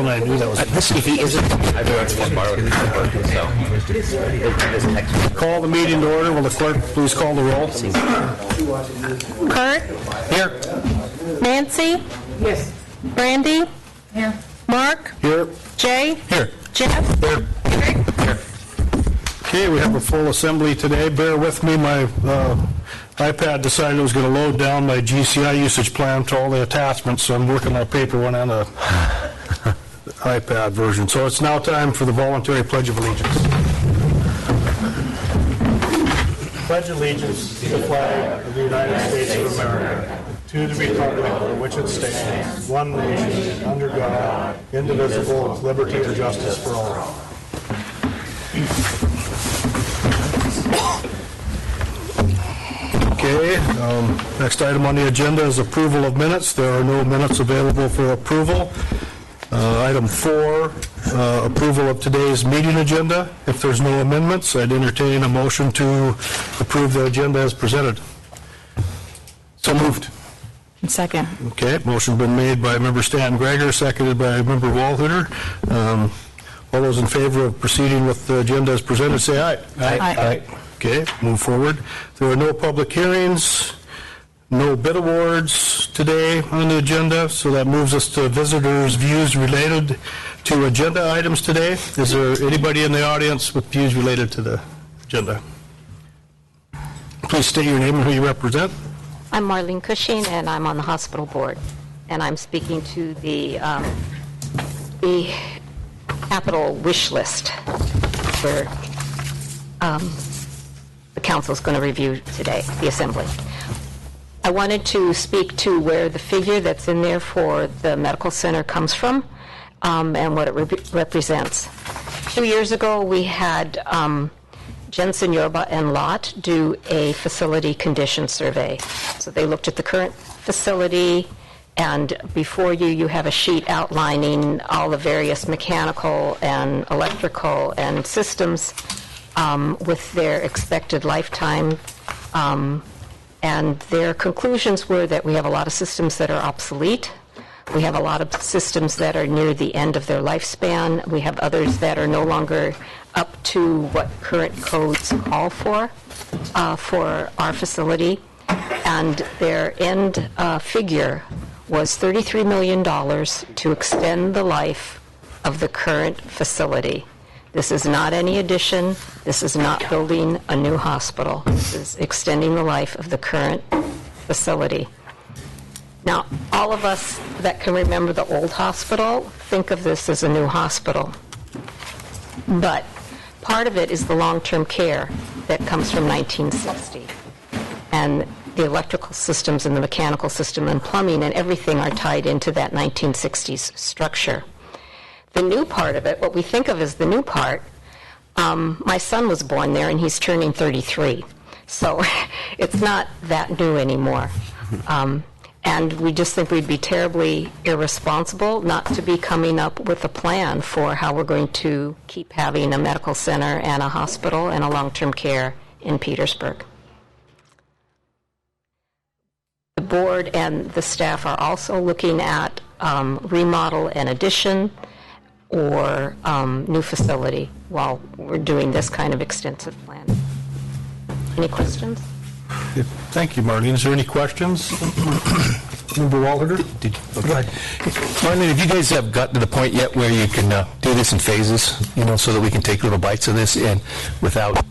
and I knew that was... If he isn't, I've already just borrowed his work, so next. Call the meeting to order. Will the clerk please call the roll? Kurt? Here. Nancy? Yes. Brandy? Here. Mark? Here. Jay? Here. Jeff? Here. Okay, we have a full assembly today. Bear with me. My iPad decided it was going to load down my GCI usage plan to all the attachments, so I'm working on a paper one and a iPad version. So it's now time for the voluntary Pledge of Allegiance. Pledge allegiance to the flag of the United States of America, to the republic for which it stands, one nation, under God, indivisible, with liberty and justice for all. Okay, next item on the agenda is approval of minutes. There are no minutes available for approval. Item 4, approval of today's meeting agenda. If there's no amendments, I'd entertain a motion to approve the agenda as presented. So moved. Second. Okay, motion been made by Member Stan Greger, seconded by Member Walhuter. All those in favor of proceeding with the agenda as presented, say aye. Aye. Okay, move forward. There are no public hearings, no bid awards today on the agenda, so that moves us to visitors' views related to agenda items today. Is there anybody in the audience with views related to the agenda? Please state your name and who you represent. I'm Marlene Cushing, and I'm on the hospital board, and I'm speaking to the capital wish list where the council is going to review today, the assembly. I wanted to speak to where the figure that's in there for the medical center comes from and what it represents. 2 years ago, we had Jensen, Yorba, and Lott do a facility condition survey. So they looked at the current facility, and before you have a sheet outlining all the various mechanical and electrical and systems with their expected lifetime. And their conclusions were that we have a lot of systems that are obsolete. We have a lot of systems that are near the end of their lifespan. We have others that are no longer up to what current codes call for our facility. And their end figure was $33 million to extend the life of the current facility. This is not any addition. This is not building a new hospital. This is extending the life of the current facility. Now, all of us that can remember the old hospital think of this as a new hospital. But part of it is the long-term care that comes from 1960. And the electrical systems and the mechanical system and plumbing and everything are tied into that 1960s structure. The new part of it, what we think of as the new part, my son was born there and he's turning 33. So it's not that new anymore. And we just think we'd be terribly irresponsible not to be coming up with a plan for how we're going to keep having a medical center and a hospital and a long-term care in Petersburg. The board and the staff are also looking at remodel and addition or new facility while we're doing this kind of extensive plan. Any questions? Thank you, Marlene. Is there any questions? Member Walter? Okay. Marlene, have you guys have gotten to the point yet where you can do this in phases, so that we can take little bites of this and without,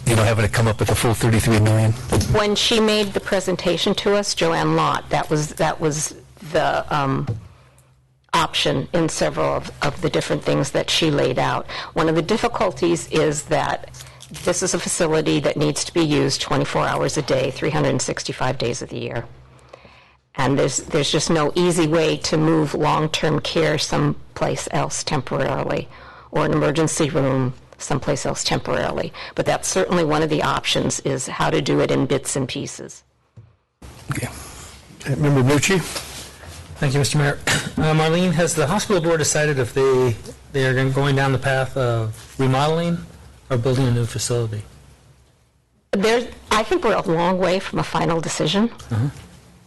having to come up with the full $33 million? When she made the presentation to us, Joanne Lott, that was the option in several of the different things that she laid out. One of the difficulties is that this is a facility that needs to be used 24 hours a day, 365 days of the year. And there's just no easy way to move long-term care someplace else temporarily, or an emergency room someplace else temporarily. But that's certainly one of the options, is how to do it in bits and pieces. Okay. Member Mucci? Thank you, Mr. Mayor. Marlene, has the hospital board decided if they are going down the path of remodeling or building a new facility? I think we're a long way from a final decision.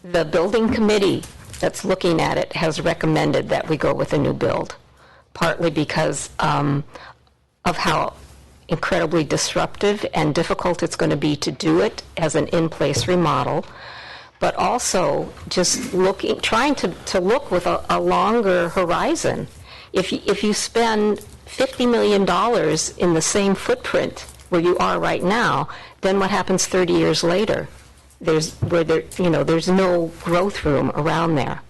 The building committee that's looking at it has recommended that we go with a new build, partly because of how incredibly disruptive and difficult it's going to be to do it as an in-place remodel, but also just trying to look with a longer horizon. If you spend $50 million in the same footprint where you are right now, then what happens 30 years later? There's no growth room around there.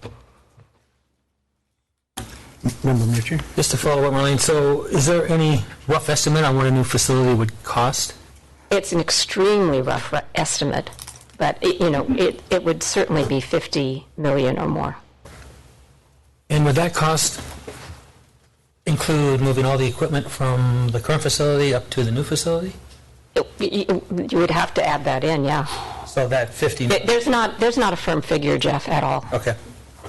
Member Mucci? Just to follow up, Marlene, so is there any rough estimate on what a new facility would cost? It's an extremely rough estimate, but it would certainly be 50 million or more. And would that cost include moving all the equipment from the current facility up to the new facility? You would have to add that in, yeah. So that 50... There's not a firm figure, Jeff, at all. Okay.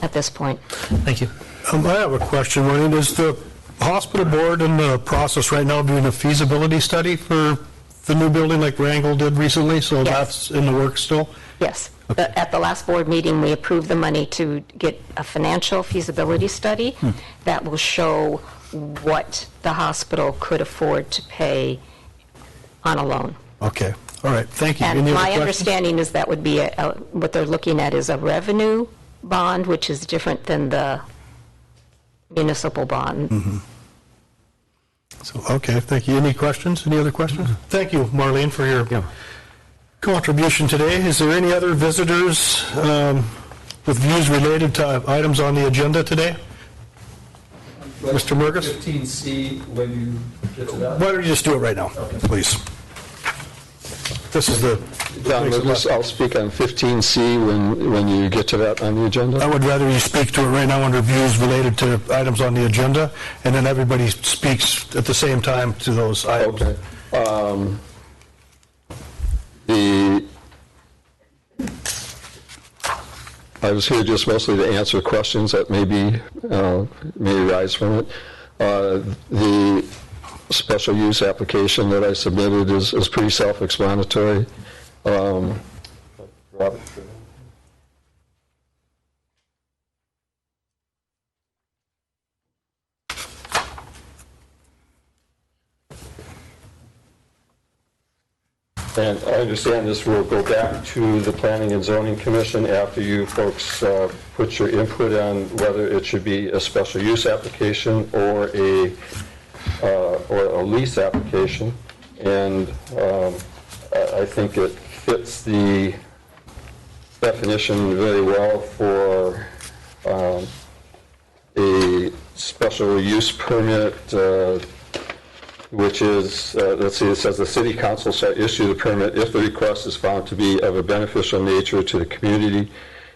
At this point. Thank you. I have a question, Marlene. Is the hospital board in the process right now doing a feasibility study for the new building like Wrangell did recently? So Yes. That's in the works still? Yes. Okay. At the last board meeting, we approved the money to get a financial feasibility study that will show what the hospital could afford to pay on a loan. Okay. All right. Thank you. And Any other my questions? understanding is that would be what they're looking at is a revenue bond, which is different than the municipal bond. So, okay. Thank you. Any questions? Any other questions? Thank you, Marlene, for your contribution today. Is there any other visitors with views related to items on the agenda today? Mr. Murgis? 15C, when you get to that. Why don't you just do it right now, please? This is the... John Murgis, I'll speak on 15C when you get to that on the agenda. I would rather you speak to it right now under views related to items on the agenda, and then everybody speaks at the same time to those items. Okay. I was here just mostly to answer questions that may arise from it. The special use application that I submitted is pretty self-explanatory. Robert? And I understand this will go back to the Planning and Zoning Commission after you folks put your input on whether it should be a special use application or a lease application. And I think it fits the definition very well for a special use permit, which is, let's see, it says the city council shall issue the permit if the request is found to be of a beneficial nature to the community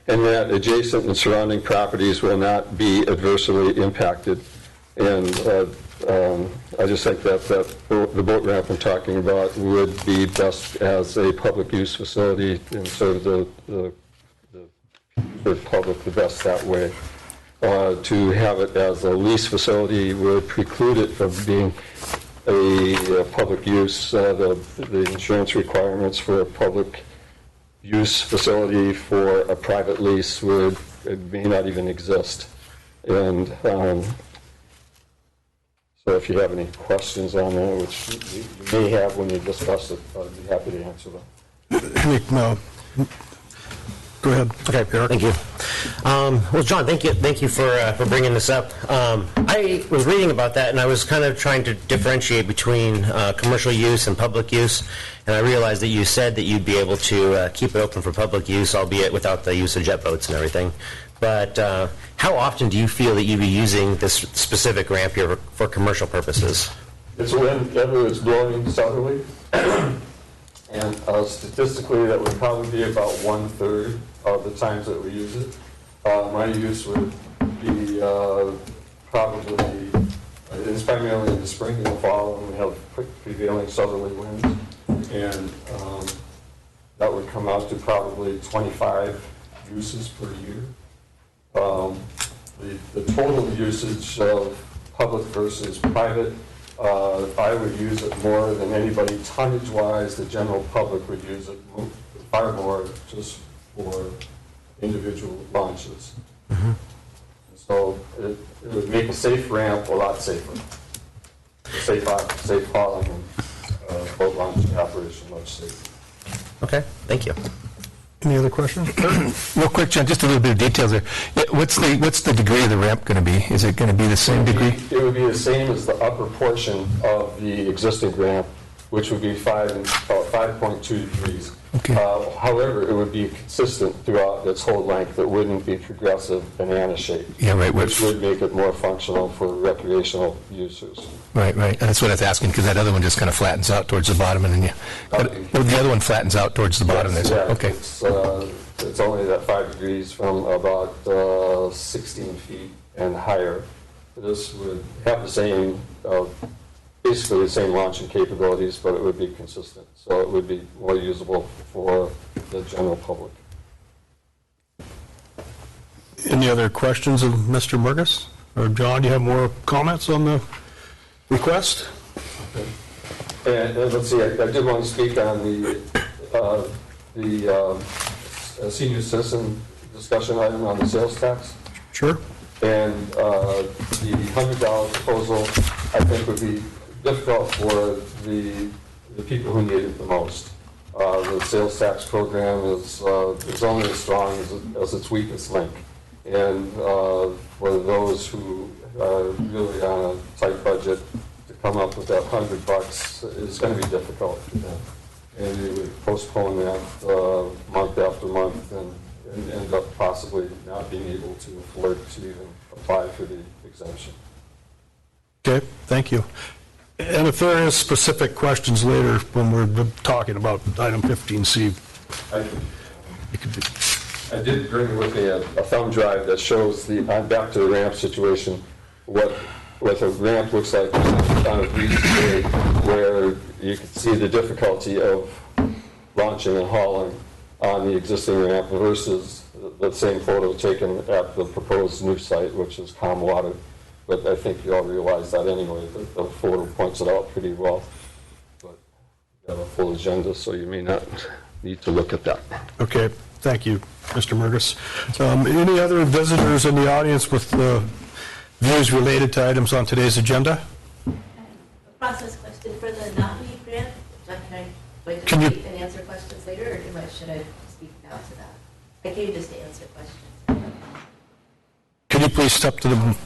and that adjacent and surrounding properties will not be adversely impacted. And I just think that the boat ramp I'm talking about would be best as a public use facility and serve the public the best that way. To have it as a lease facility would preclude it from being a public use. The insurance requirements for a public use facility for a private lease may not even exist. And so if you have any questions on that, which you may have when you discuss it, I'd be happy to answer them. Go ahead. Okay, thank you. Well, John, thank you for bringing this up. I was reading about that, and I was kind of trying to differentiate between commercial use and public use, and I realized that you said that you'd be able to keep it open for public use, albeit without the use of jet boats and everything. But how often do you feel that you'd be using this specific ramp here for commercial purposes? It's whenever it's blowing southerly, and statistically that would probably be about 1/3 of the times that we use it. My use would be probably, it's primarily in the spring and the fall when we have prevailing southerly winds, and that would come out to probably 25 uses per year. The total usage of public versus private, I would use it more than anybody tonnage-wise. The general public would use it far more just for individual launches. So it would make a safe ramp a lot safer. Safe hauling and boat launching operation much safer. Okay, thank you. Any other questions? Real quick, John, just a little bit of details there. What's the degree of the ramp going to be? Is it going to be the same degree? It would be the same as the upper portion of the existing ramp, which would be 5.2 degrees. Okay. However, it would be consistent throughout its whole length. It wouldn't be progressive banana shaped. Yeah, right. Which would make it more functional for recreational users. Right. That's what I was asking, because that other one just kind of flattens out towards the bottom, and then the other one flattens out towards the bottom. Yes, There. yeah, Okay. It's only that 5 degrees from about 16 feet and higher. This would have the same, basically the same launching capabilities, but it would be consistent. So it would be more usable for the general public. Any other questions of Mr. Murgis? Or John, do you have more comments on the request? And let's see, I did want to speak on the senior citizen discussion item on the sales tax. Sure. And the $100 proposal, I think, would be difficult for the people who need it the most. The sales tax program is only as strong as its weakest link. And for those who are really on a tight budget, to come up with that $100 is going to be difficult for them. And they would postpone that month after month and end up possibly not being able to afford to even apply for the exemption. Okay, thank you. And if there is specific questions later when we're talking about item 15C, I did bring with me a thumb drive that shows back to the ramp situation, what a ramp looks like on a breezy day, where you can see the difficulty of launching and hauling on the existing ramp versus the same photo taken at the proposed new site, which is calm water. But I think you all realize that anyway. The photo points it out pretty well. But you have a full agenda, so you may not need to look at that. okay, thank you, Mr. Murgis. Any other visitors in the audience with views related to items on today's agenda? A process question for the knotweed grant. John, can I wait Can to you- speak and answer questions later, or should I speak now to that? I came just to answer questions. Can you please step to the...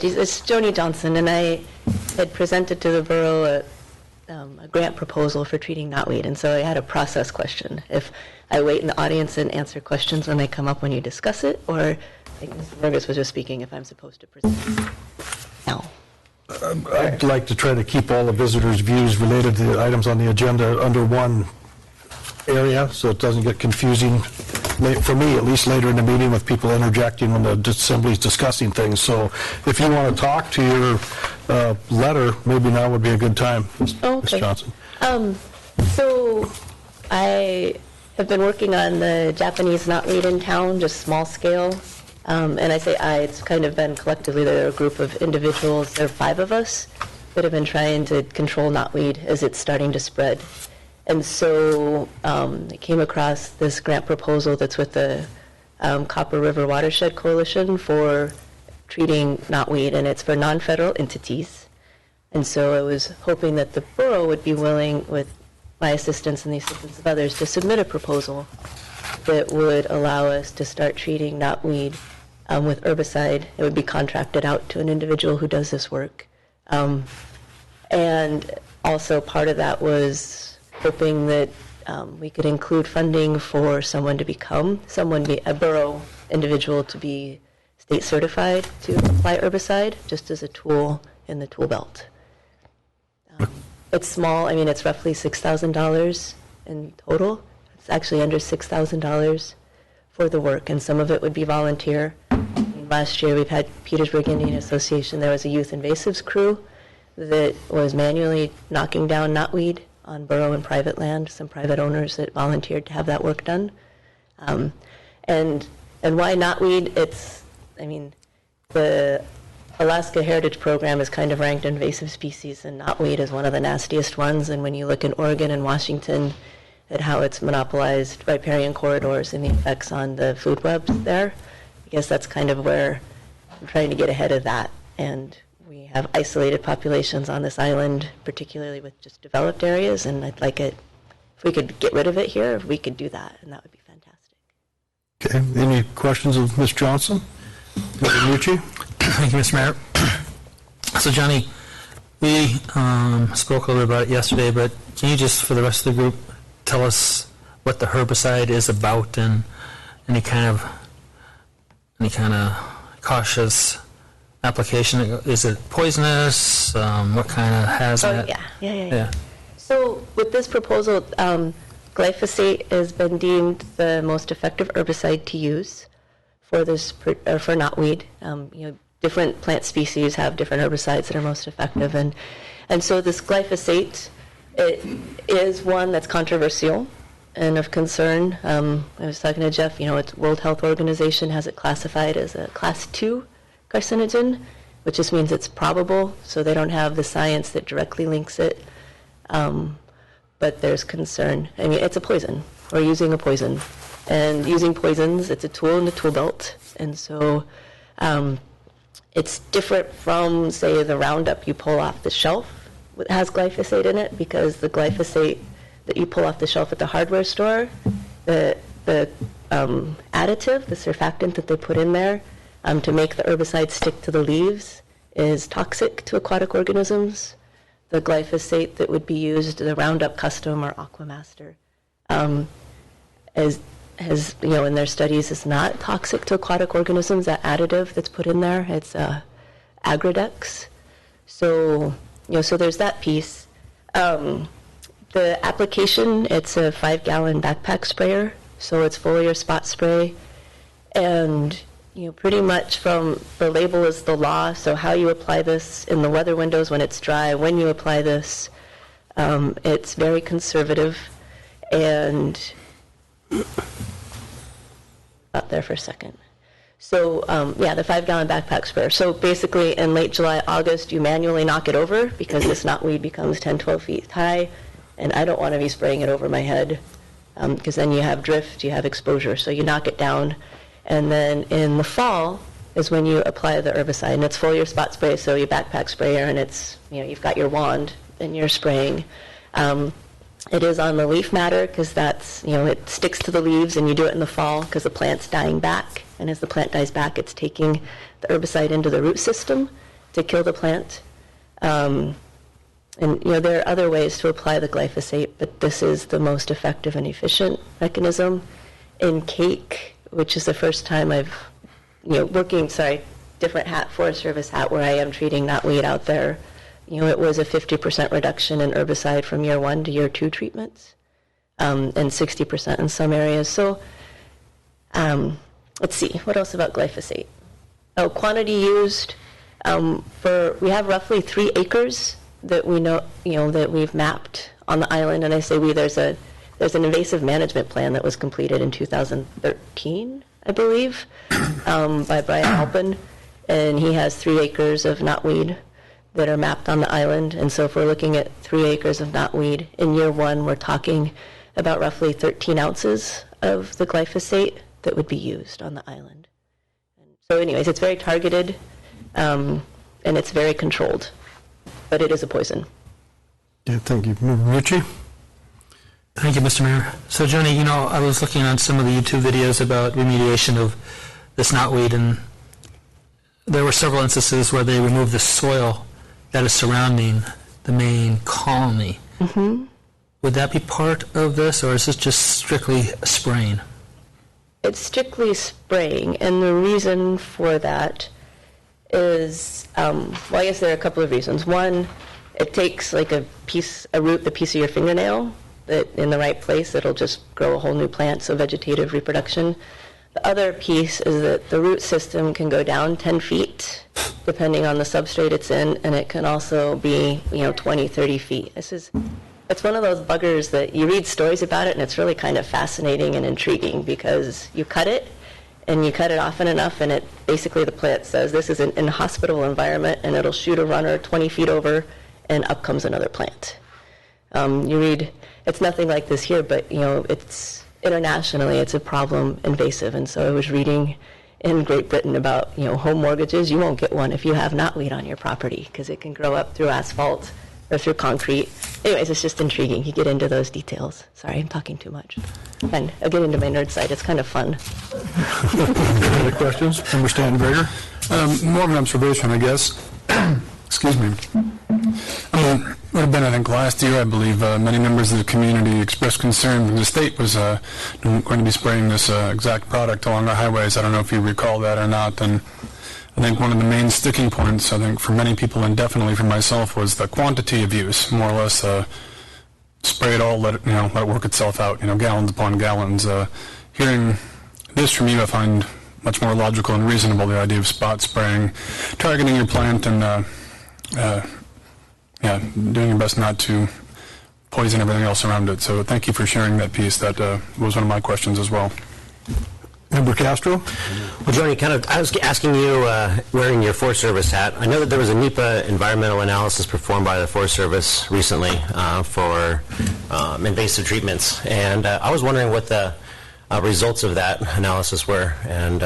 It's Joni Johnson, and I had presented to the borough a grant proposal for treating knotweed, and so I had a process question. If I wait in the audience and answer questions when they come up when you discuss it, or like Mr. Murgis was just speaking, if I'm supposed to present now. I'd like to try to keep all the visitors' views related to the items on the agenda under one area, so it doesn't get confusing, for me, at least later in the meeting, with people interjecting when the assembly's discussing things. So if you want to talk to your letter, maybe now would be a good time, Ms. Johnson. So I have been working on the Japanese knotweed in town, just small scale. And I say it's kind of been collectively, there are a group of individuals, there are 5 of us, that have been trying to control knotweed as it's starting to spread. And so I came across this grant proposal that's with the Copper River Watershed Coalition for treating knotweed, and it's for non-federal entities. And so I was hoping that the borough would be willing, with my assistance and the assistance of others, to submit a proposal that would allow us to start treating knotweed with herbicide. It would be contracted out to an individual who does this work. And also part of that was hoping that we could include funding for someone to become, a borough individual to be state certified to apply herbicide, just as a tool in the tool belt. It's small. I mean, it's roughly $6,000 in total. It's actually under $6,000 for the work, and some of it would be volunteer. Last year, we've had Petersburg Indian Association. There was a youth invasives crew that was manually knocking down knotweed on borough and private land, some private owners that volunteered to have that work done. And why knotweed? A Alaska Heritage Program is kind of ranked invasive species, and knotweed is one of the nastiest ones. And when you look in Oregon and Washington at how it's monopolized riparian corridors and the effects on the food webs there, I guess that's kind of where I'm trying to get ahead of that. And we have isolated populations on this island, particularly with just developed areas, and I'd like it, if we could get rid of it here, if we could do that, and that would be fantastic. Okay, any questions of Ms. Johnson? Mr. Mucci? Thank you, Mr. Mayor. So, Johnny, we spoke a little bit about it yesterday, but can you just, for the rest of the group, tell us what the herbicide is about and any kind of cautious application? Is it poisonous? What kind of hazard? Yeah. So with this proposal, glyphosate has been deemed the most effective herbicide to use for this for knotweed. Different plant species have different herbicides that are most effective, and so this glyphosate, it is one that's controversial and of concern. I was talking to Jeff. It's World Health Organization has it classified as a class 2 carcinogen, which just means it's probable. So they don't have the science that directly links it. But there's concern. I mean, it's a poison. We're using a poison. And using poisons, it's a tool in the tool belt. And so it's different from, say, the Roundup you pull off the shelf that has glyphosate in it, because the glyphosate that you pull off the shelf at the hardware store, the additive, the surfactant that they put in there to make the herbicide stick to the leaves is toxic to aquatic organisms. The glyphosate that would be used, the Roundup Custom or Aquamaster, has in their studies is not toxic to aquatic organisms. That additive that's put in there, it's Agridex. So so there's that piece. The application, it's a 5-gallon backpack sprayer, so it's foliar spot spray, and pretty much from the label is the law. So how you apply this in the weather windows when it's dry, when you apply this, it's very conservative. And up there for a second. So the 5-gallon backpack sprayer. So basically in late July, August, you manually knock it over because this knotweed becomes 10, 12 feet high. And I don't want to be spraying it over my head because then you have drift, you have exposure. So you knock it down. And then in the fall is when you apply the herbicide. And it's foliar spot spray, so you backpack sprayer, and it's, you've got your wand and you're spraying. It is on the leaf matter because that's, it sticks to the leaves, and you do it in the fall because the plant's dying back. And as the plant dies back, it's taking the herbicide into the root system to kill the plant. And there are other ways to apply the glyphosate, but this is the most effective and efficient mechanism. In cake, which is the first time I've, different hat, Forest Service hat, where I am treating knotweed out there. It was a 50% reduction in herbicide from year 1 to year 2 treatments, and 60% in some areas. So let's see, what else about glyphosate? Oh, quantity used. We have roughly 3 acres that we know, that we've mapped on the island, and I say we, there's an invasive management plan that was completed in 2013, I believe, by Brian Halpin, and he has 3 acres of knotweed that are mapped on the island. And so if we're looking at 3 acres of knotweed, in year 1, we're talking about roughly 13 ounces of the glyphosate that would be used on the island. And so anyways, it's very targeted, and it's very controlled, but it is a poison. Yeah, thank you. Richie? Thank you, Mr. Mayor. So, Johnny, I was looking on some of the YouTube videos about remediation of this knotweed, and there were several instances where they removed the soil that is surrounding the main colony. Mm-hmm. Would that be part of this, or is this just strictly spraying? It's strictly spraying, and the reason for that is, I guess there are a couple of reasons. One, it takes like a root, the piece of your fingernail, that in the right place, it'll just grow a whole new plant, so vegetative reproduction. The other piece is that the root system can go down 10 feet, depending on the substrate it's in, and it can also be, 20, 30 feet. It's one of those buggers that you read stories about it, and it's really kind of fascinating and intriguing because you cut it, and you cut it often enough, and it basically the plant says this is an inhospitable environment, and it'll shoot a runner 20 feet over, and up comes another plant. You read, it's nothing like this here, but it's internationally it's a problem, invasive, and so I was reading in Great Britain about home mortgages. You won't get one if you have knotweed on your property because it can grow up through asphalt or through concrete. Anyways, it's just intriguing. You get into those details. Sorry, I'm talking too much. And I'll get into my nerd side. It's kind of fun. Any questions? Member Stanton-Grager? More of an observation, I guess. Excuse me. Would have been, I think, last year, I believe, many members of the community expressed concern that the state was going to be spraying this exact product along our highways. I don't know if you recall that or not. And I think one of the main sticking points, I think, for many people and definitely for myself, was the quantity of use. More or less, spray it all, let it work itself out. Gallons upon gallons. Hearing this from you, I find much more logical and reasonable, the idea of spot spraying, targeting your plant, and doing your best not to poison everything else around it. So thank you for sharing that piece. That was one of my questions as well. Member Castro? Well, Joni, I was asking you, wearing your Forest Service hat, I know that there was a NEPA environmental analysis performed by the Forest Service recently for invasive treatments, and I was wondering what the results of that analysis were, and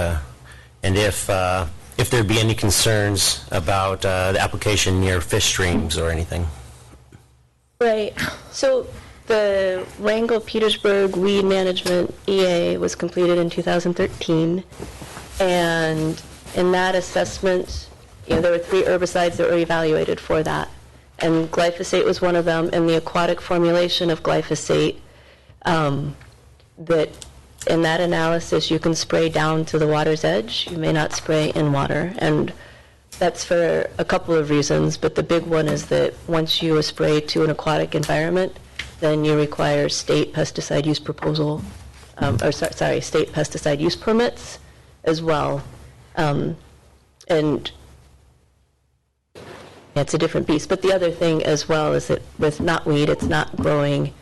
if there'd be any concerns about the application near fish streams or anything. Right. So the Wrangell-Petersburg Weed Management EA was completed in 2013, and in that assessment, there were 3 herbicides that were evaluated for that, and glyphosate was one of them, and the aquatic formulation of glyphosate, that in that analysis you can spray down to the water's edge. You may not spray in water, and that's for a couple of reasons, but the big one is that once you spray to an aquatic environment, then you require state pesticide use proposal, state pesticide use permits as well. And it's a different beast. But the other thing as well is that with knotweed, it's not growing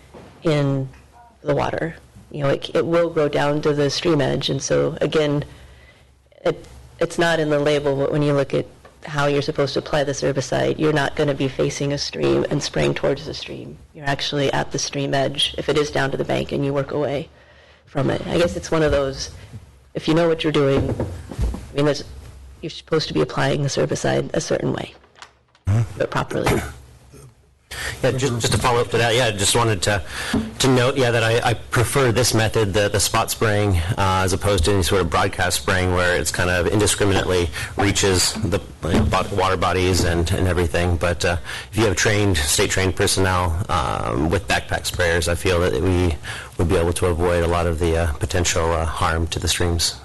in the water. It will grow down to the stream edge. And so, again, it's not in the label, but when you look at how you're supposed to apply this herbicide, you're not going to be facing a stream and spraying towards the stream. You're actually at the stream edge if it is down to the bank and you work away from it. I guess it's one of those, if you know what you're doing, you're supposed to be applying this herbicide a certain way, but properly. Yeah, just to follow up to that, I just wanted to note, that I prefer this method, the spot spraying, as opposed to any sort of broadcast spraying where it's kind of indiscriminately reaches the water bodies and everything. But if you have state-trained personnel with backpack sprayers, I feel that we would be able to avoid a lot of the potential harm to the streams.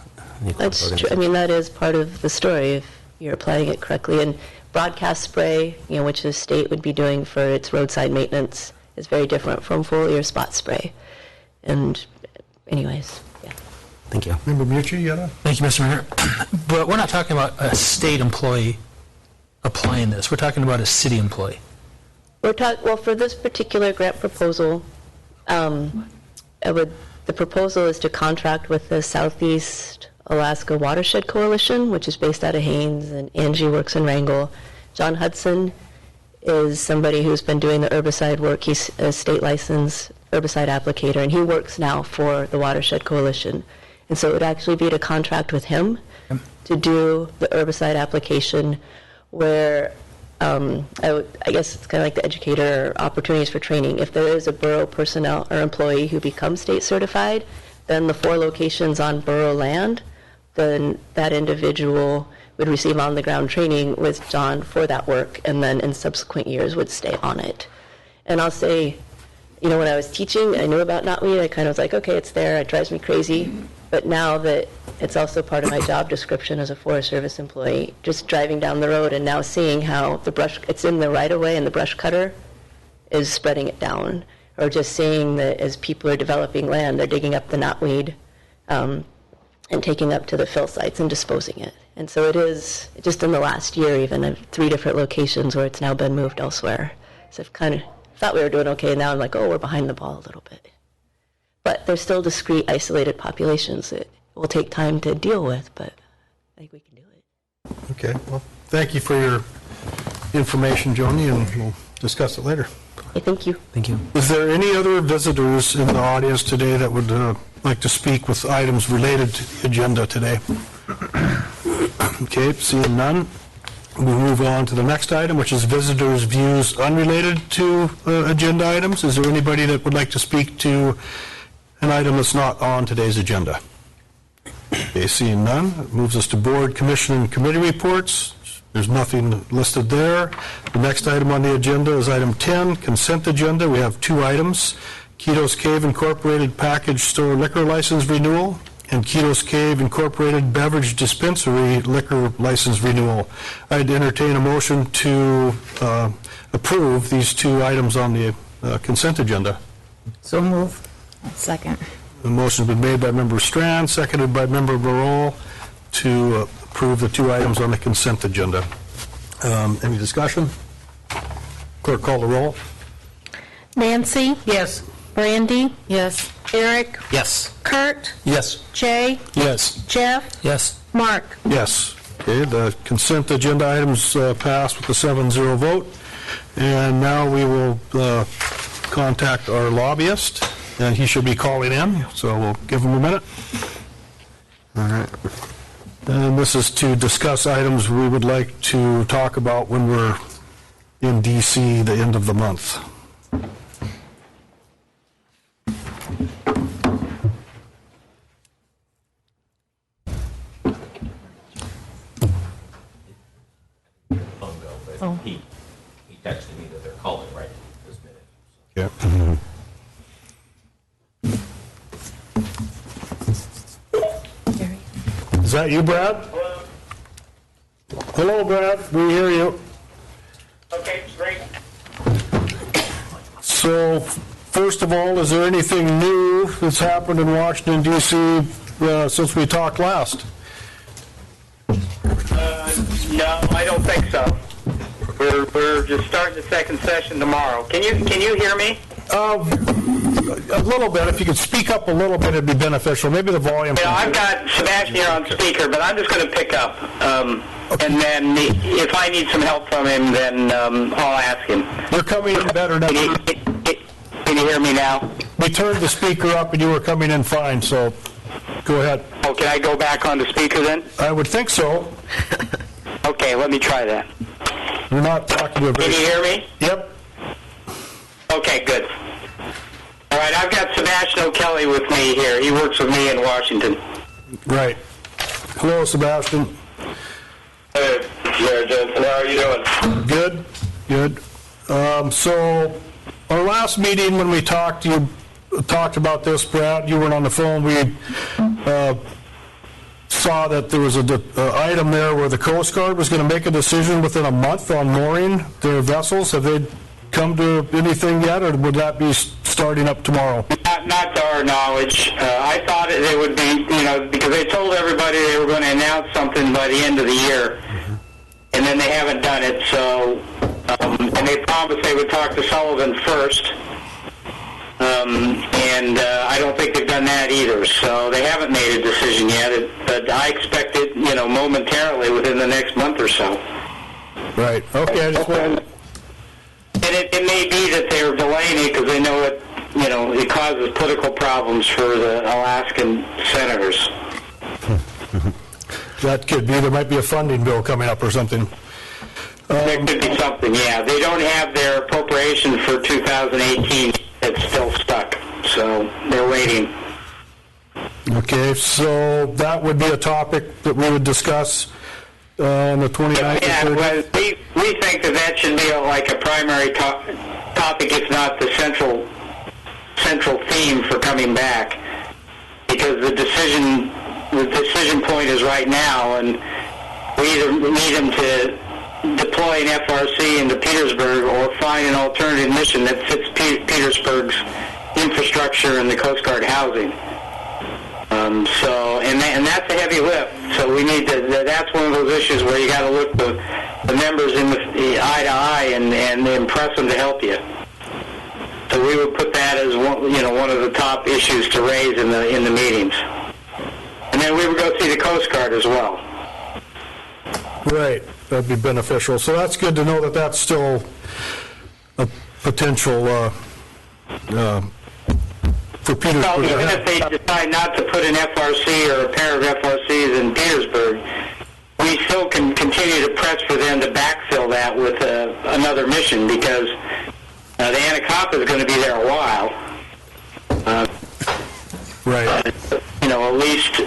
That's true. That is part of the story if you're applying it correctly. And broadcast spray, which the state would be doing for its roadside maintenance, is very different from foliar or spot spray. And anyways, yeah. Thank you. Member Mucci, Thank you, Mr. Mayor. But we're not talking about a state employee applying this. We're talking about a city employee. Well, for this particular grant proposal, the proposal is to contract with the Southeast Alaska Watershed Coalition, which is based out of Haines, and Angie works in Wrangell. John Hudson is somebody who's been doing the herbicide work. He's a state licensed herbicide applicator, and he works now for the Watershed Coalition. And so it would actually be to contract with him to do the herbicide application where I guess it's kind of like the educator opportunities for training. If there is a borough personnel or employee who becomes state certified, then the 4 locations on borough land, then that individual would receive on-the-ground training with John for that work, and then in subsequent years would stay on it. And I'll say, when I was teaching, I knew about knotweed. I kind of was like, okay, it's there. It drives me crazy. But now that it's also part of my job description as a Forest Service employee, just driving down the road and now seeing how it's in the right-of-way and the brush cutter is spreading it down, or just seeing that as people are developing land, they're digging up the knotweed and taking up to the fill sites and disposing it. And so it is, just in the last year even, of 3 different locations where it's now been moved elsewhere. So I've kind of thought we were doing okay, and now I'm like, we're behind the ball a little bit. But there's still discrete, isolated populations that will take time to deal with, but I think we can do it. Okay, well, thank you for your information, Joni, and we'll discuss it later. Okay, thank you. Thank you. Is there any other visitors in the audience today that would like to speak with items related to the agenda today? Okay, seeing none, we move on to the next item, which is visitors' views unrelated to agenda items. Is there anybody that would like to speak to an item that's not on today's agenda? Okay, seeing none, it moves us to board, commission, and committee reports. There's nothing listed there. The next item on the agenda is item 10, consent agenda. We have two items, Keto's Cave Incorporated Package Store Liquor License Renewal and Keto's Cave Incorporated Beverage Dispensary Liquor License Renewal. I'd entertain a motion to approve these two items on the consent agenda. So move. Second. The motion's been made by Member Strand, seconded by Member Barol to approve the two items on the consent agenda. Any discussion? Clerk, call the roll. Nancy? Yes. Brandy? Yes. Eric? Yes. Kurt? Yes. Jay? Yes. Jeff? Yes. Mark? Yes. Okay, the consent agenda items passed with a 7-0 vote. And now we will contact our lobbyist, and he should be calling in, so we'll give him a minute. All right. And this is to discuss items we would like to talk about when we're in D.C. the end of the month. He texted me that they're calling right this minute. Yeah. Is that you, Brad? Hello, Brad. We hear you. Okay, great. So, first of all, is there anything new that's happened in Washington, D.C. Since we talked last? No, I don't think so. We're just starting the second session tomorrow. Can you hear me? A little bit. If you could speak up a little bit, it'd be beneficial. Maybe the volume. Yeah, I've got Sebastian here on speaker, but I'm just going to pick up. And then if I need some help from him, then I'll ask him. You're coming in better now. Can you hear me now? We turned the speaker up and you were coming in fine, so go ahead. Oh, can I go back on the speaker then? I would think so. Okay, let me try that. You're not talking to a very... Can you hear me? Yep. Okay, good. All right, I've got Sebastian O'Kelly with me here. He works with me in Washington. Right. Hello, Sebastian. Hey, Jensen. How are you doing? Good. Good. So, our last meeting when we talked, you talked about this, Brad. You weren't on the phone. We saw that there was an item there where the Coast Guard was going to make a decision within a month on mooring their vessels. Have they come to anything yet, or would that be starting up tomorrow? Not to our knowledge. I thought they would be, because they told everybody they were going to announce something by the end of the year, and then they haven't done it. So, and they promised they would talk to Sullivan first, and I don't think they've done that either. So they haven't made a decision yet, but I expect it, momentarily within the next month or so. Right. Okay. I just wanted... And it may be that they're delaying it because they know it causes political problems for the Alaskan senators. That could be. There might be a funding bill coming up or something. There could be something, yeah. They don't have their appropriation for 2018. It's still stuck, so they're waiting. Okay, so that would be a topic that we would discuss on the 29th. Yeah, well, we think that should be like a primary topic, if not the central theme for coming back, because the decision point is right now, and we either need them to deploy an FRC into Petersburg or find an alternative mission that fits Petersburg's infrastructure and the Coast Guard housing. And that's a heavy lift. So we need to. That's one of those issues where you got to look the members in the eye to eye and impress them to help you. So we would put that as one of the top issues to raise in the meetings. And then Coast Guard as well. Right, that'd be beneficial. So that's good to know that that's still a potential for Petersburg. Well, even if they decide not to put an FRC or a pair of FRCs in Petersburg, we still can continue to press for them to backfill that with another mission, because the Anacapa is going to be there a while. Right. At least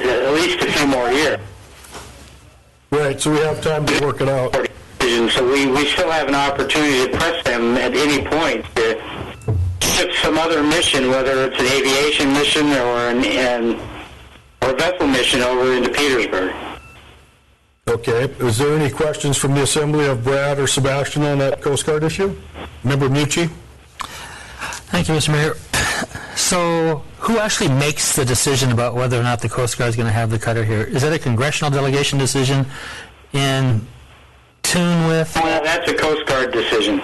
a few more years. Right, so we have time to work it out. So we still have an opportunity to press them at any point to shift some other mission, whether it's an aviation mission or a vessel mission, over into Petersburg. Okay, is there any questions from the Assembly of Brad or Sebastian on that Coast Guard issue? Member Mucci? Thank you, Mr. Mayor. So who actually makes the decision about whether or not the Coast Guard is going to have the cutter here? Is that a congressional delegation decision in tune with? Well, that's a Coast Guard decision.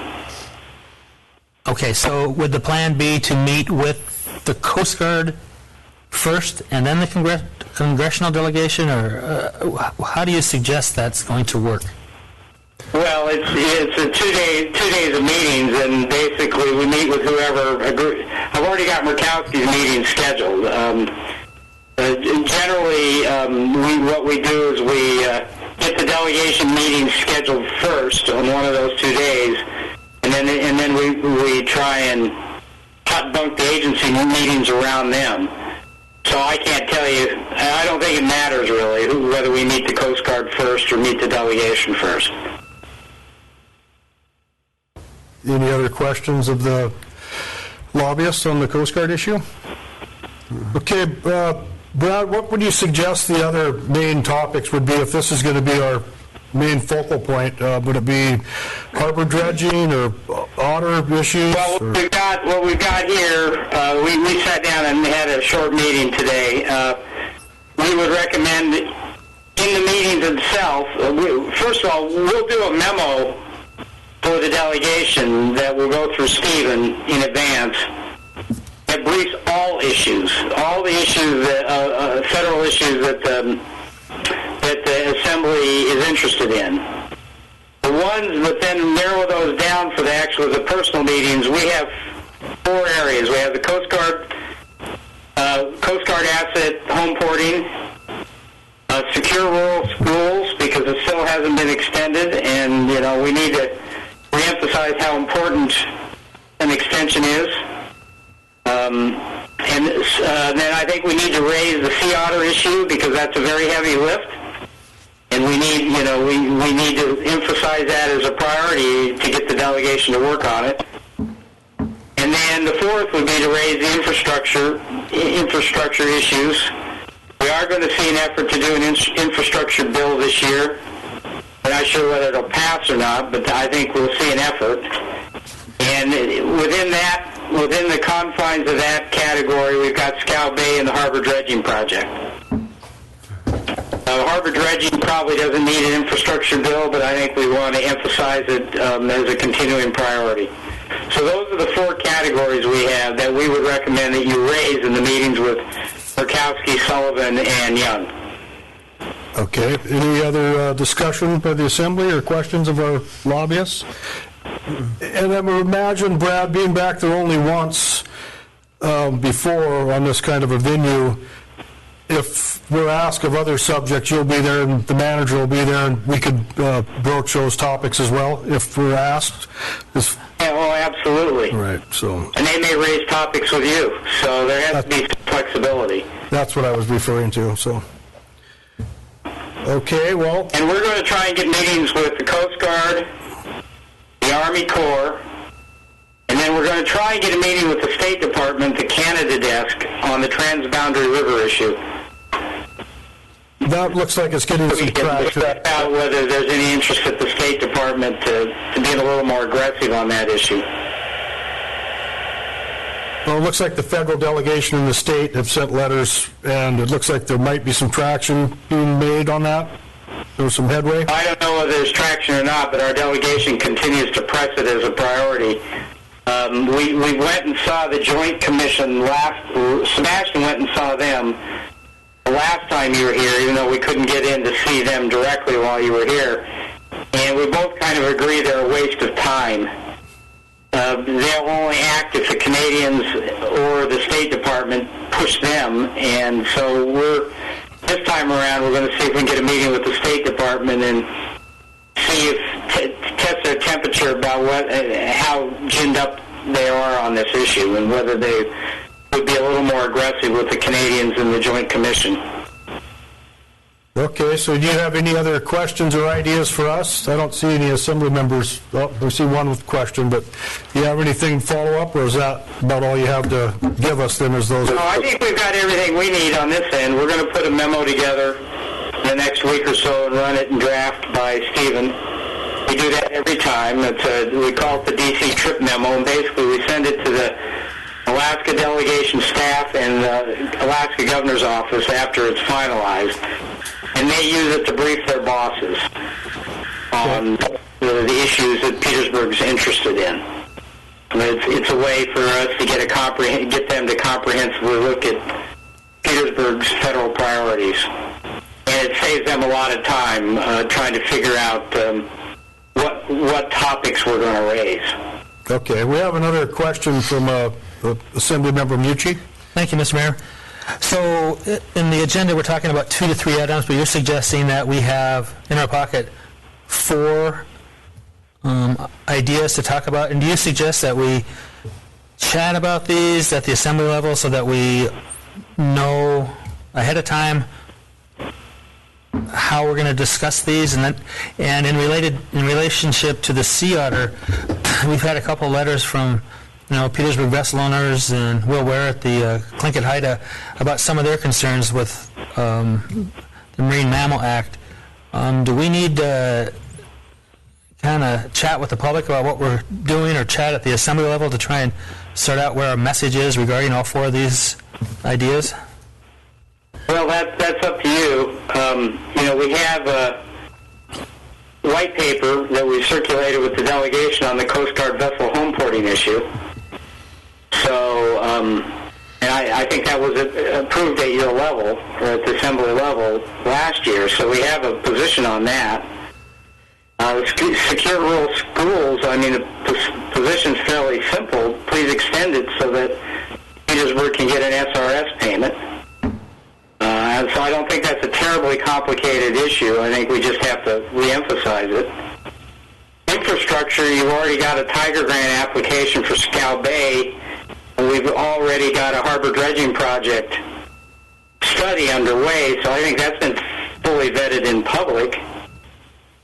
Okay, so would the plan be to meet with the Coast Guard first and then the congressional delegation, or how do you suggest that's going to work? Well, it's a 2 days of meetings, and basically we meet with whoever. I've already got Murkowski's meeting scheduled. Generally, what we do is we get the delegation meeting scheduled first on one of those 2 days, and then we try and hot bunk the agency meetings around them. So I can't tell you. I don't think it matters really whether we meet the Coast Guard first or meet the delegation first. Any other questions of the lobbyists on the Coast Guard issue? Okay, Brad, what would you suggest the other main topics would be if this is going to be our main focal point? Would it be harbor dredging or otter issues? Well, what we've got here, we sat down and had a short meeting today. We would recommend in the meetings itself, first of all, we'll do a memo for the delegation that will go through Stephen in advance that briefs all the issues, federal issues that the Assembly is interested in. The ones that then narrow those down for the personal meetings, we have 4 areas. We have the Coast Guard asset home porting, secure rural schools, because it still hasn't been extended, and we need to reemphasize how important an extension is. Then I think we need to raise the sea otter issue, because that's a very heavy lift, and we need to emphasize that as a priority to get the delegation to work on it. And then the 4th would be to raise the infrastructure issues. We are going to see an effort to do an infrastructure bill this year. I'm not sure whether it'll pass or not, but I think we'll see an effort. And within the confines of that category, we've got Scow Bay and the harbor dredging project. Harbor dredging probably doesn't need an infrastructure bill, but I think we want to emphasize it as a continuing priority. So those are the 4 categories we have that we would recommend that you raise in the meetings with Murkowski, Sullivan, and Young. Okay, any other discussion by the Assembly or questions of our lobbyists? And I would imagine, Brad, being back there only once before on this kind of a venue, if we're asked of other subjects, you'll be there and the manager will be there, and we could broach those topics as well if we're asked. Absolutely. Right, so. And they may raise topics with you, so there has to be some flexibility. That's what I was referring to, so. Okay, well. And we're going to try and get meetings with the Coast Guard, the Army Corps, and then we're going to try and get a meeting with the State Department, the Canada desk, on the transboundary river issue. That looks like it's getting some traction. Out whether there's any interest at the State Department to be a little more aggressive on that issue. Well, it looks like the federal delegation and the state have sent letters, and it looks like there might be some traction being made on that. There's some headway. I don't know whether there's traction or not, but our delegation continues to press it as a priority. We went and saw the Joint Commission Sebastian went and saw them the last time you were here, even though we couldn't get in to see them directly while you were here. And we both kind of agree they're a waste of time. They'll only act if the Canadians or the State Department push them, and so this time around we're going to see if we can get a meeting with the State Department and see if test their temperature about how ginned up they are on this issue and whether they would be a little more aggressive with the Canadians in the Joint Commission. Okay, so do you have any other questions or ideas for us? I don't see any assembly members. Oh, I see one with a question, but do you have anything to follow up, or is that about all you have to give us then as those? No, I think we've got everything we need on this end. We're going to put a memo together the next week or so and run it in draft by Stephen. We do that every time. We call it the DC trip memo, and basically we send it to the Alaska delegation staff and the Alaska governor's office after it's finalized. And they use it to brief their bosses on the issues that Petersburg's interested in. It's a way for us to get them to comprehensively look at Petersburg's federal priorities. And it saves them a lot of time trying to figure out what topics we're going to raise. Okay, we have another question from Assembly Member Mucci. Thank you, Mr. Mayor. So in the agenda, we're talking about 2 to 3 items, but you're suggesting that we have in our pocket 4 ideas to talk about. And do you suggest that we chat about these at the assembly level so that we know ahead of time how we're going to discuss these? And in relationship to the sea otter, we've had a couple letters from Petersburg vessel owners and Will Ware at the Tlingit Haida about some of their concerns with the Marine Mammal Act. Do we need to kind of chat with the public about what we're doing, or chat at the assembly level to try and sort out where our message is regarding all 4 of these ideas? Well, that's up to you. We have a white paper that we circulated with the delegation on the Coast Guard vessel homeporting issue. So, and I think that was approved at your level, or at the assembly level, last year. So we have a position on that. Secure rural schools, the position's fairly simple. Please extend it so that Petersburg can get an SRS payment. And so I don't think that's a terribly complicated issue. I think we just have to reemphasize it. Infrastructure, you've already got a Tiger Grant application for Scow Bay, and we've already got a harbor dredging project study underway, so I think that's been fully vetted in public.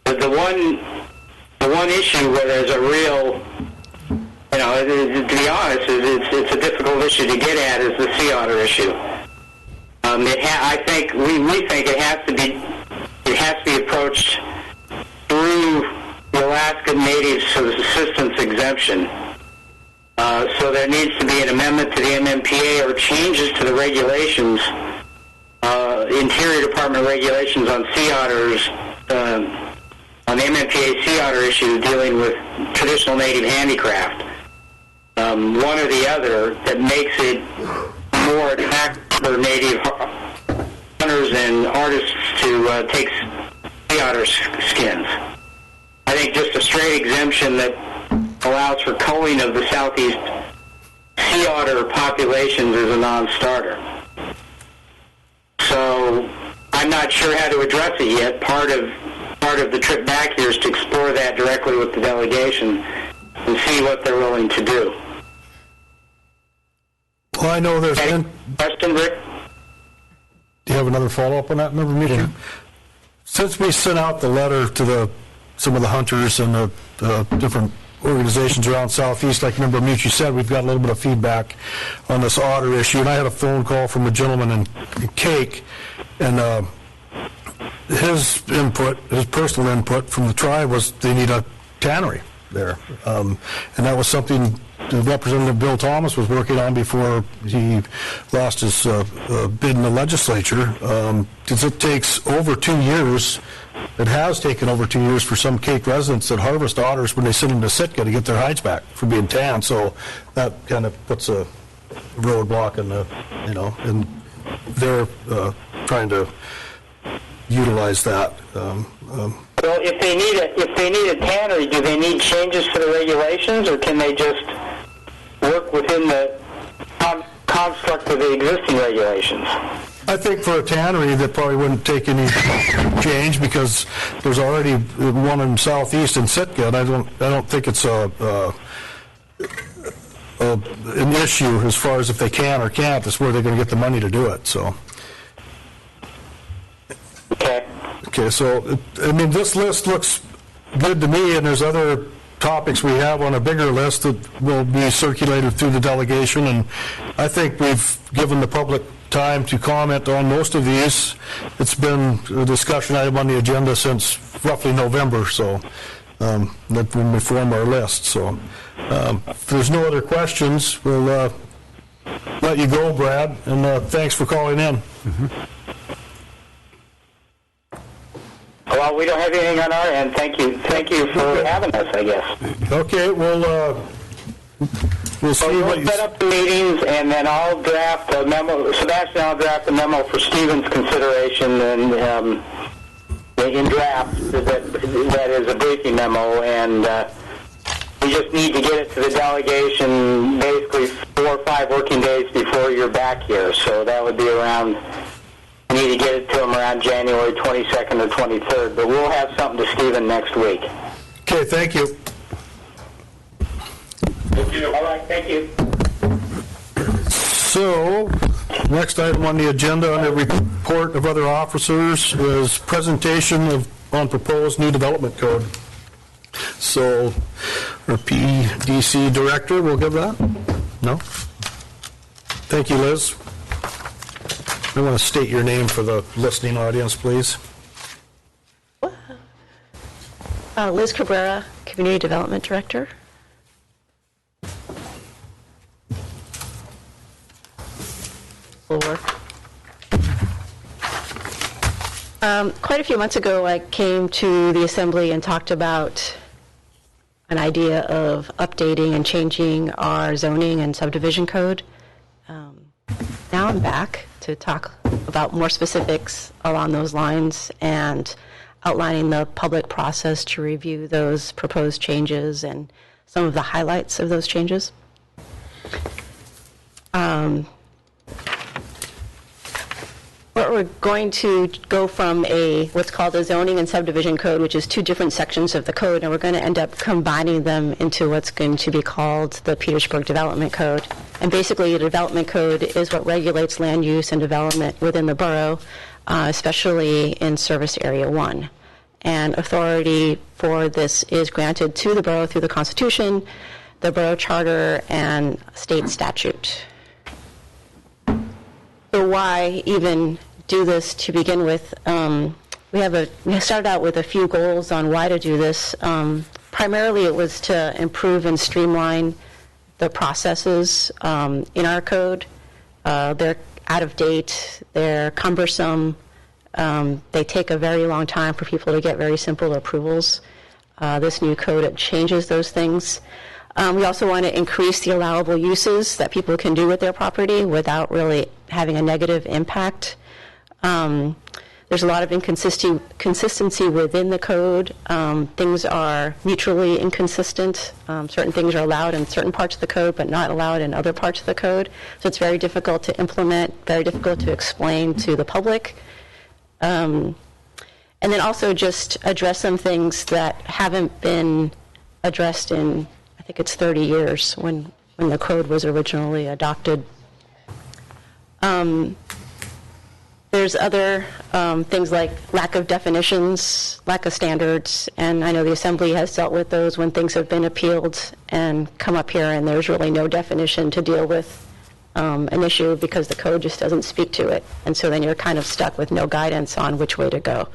But the one issue where there's a real, to be honest, it's a difficult issue to get at is the sea otter issue. I think we think it has to be approached through the Alaska Native Assistance Exemption. So there needs to be an amendment to the MMPA or changes to the regulations, Interior Department regulations on sea otters, on the MMPA sea otter issue dealing with traditional native handicraft. One or the other that makes it more attractive for native hunters and artists to take sea otter skins. I think just a straight exemption that allows for culling of the southeast sea otter populations is a non-starter. So I'm not sure how to address it yet. Part of the trip back here is to explore that directly with the delegation and see what they're willing to do. Well, I know there's Any question, Rick? Do you have another follow-up on that, Member Mucci? Since we sent out the letter to some of the hunters and the different organizations around Southeast, like Member Mucci said, we've got a little bit of feedback on this otter issue, and I had a phone call from a gentleman in Cake, and his personal input from the tribe was they need a tannery there, and that was something Representative Bill Thomas was working on before he lost his bid in the legislature. Because it takes over 2 years, it has taken over 2 years for some Cape residents that harvest otters when they send them to Sitka to get their hides back from being tanned. So that kind of puts a roadblock in the, in they're trying to utilize that. Well, if they need a tannery, do they need changes to the regulations, or can they just work within the construct of the existing regulations? I think for a tannery, that probably wouldn't take any change because there's already one in Southeast in Sitka, and I don't think it's an issue as far as if they can or can't. It's where they're going to get the money to do it. So. Okay. Okay. So I mean, this list looks good to me, and there's other topics we have on a bigger list that will be circulated through the delegation, and I think we've given the public time to comment on most of these. It's been a discussion item on the agenda since roughly November, so that when we form our list. So if there's no other questions, we'll let you go, Brad, and thanks for calling in. Well, we don't have anything on our end. Thank you for having us, I guess. Okay, we'll see We'll what you... set up the meetings, and then I'll draft a memo. Sebastian, I'll draft a memo for Stephen's consideration, and in draft, that is a briefing memo, and we just need to get it to the delegation basically 4 or 5 working days before you're back here. So that would be around, we need to get it to them around January 22nd or 23rd, but we'll have something to Stephen next week. Okay, thank you. All right, thank you. So, next item on the agenda on the report of other officers is presentation on proposed new development code. So, our PDC director will give that? No? Thank you, Liz. I want to state your name for the listening audience, please. Liz Cabrera, Community Development Director. Will work. Quite a few months ago, I came to the Assembly and talked about an idea of updating and changing our zoning and subdivision code. Now I'm back to talk about more specifics along those lines and outlining the public process to review those proposed changes and some of the highlights of those changes. We're going to go from what's called a zoning and subdivision code, which is 2 different sections of the code, and we're going to end up combining them into what's going to be called the Petersburg Development Code. And basically, the development code is what regulates land use and development within the borough, especially in Service Area 1. And authority for this is granted to the borough through the Constitution, the borough charter, and state statute. So why even do this to begin with? We started out with a few goals on why to do this. Primarily, it was to improve and streamline the processes in our code. They're out of date. They're cumbersome. They take a very long time for people to get very simple approvals. This new code changes those things. We also want to increase the allowable uses that people can do with their property without really having a negative impact. There's a lot of consistency within the code. Things are mutually inconsistent. Certain things are allowed in certain parts of the code, but not allowed in other parts of the code. So it's very difficult to implement, very difficult to explain to the public. And then also just address some things that haven't been addressed in, I think it's 30 years when the code was originally adopted. There's other things like lack of definitions, lack of standards, and I know the Assembly has dealt with those when things have been appealed and come up here and there's really no definition to deal with an issue because the code just doesn't speak to it. And so then you're kind of stuck with no guidance on which way to go.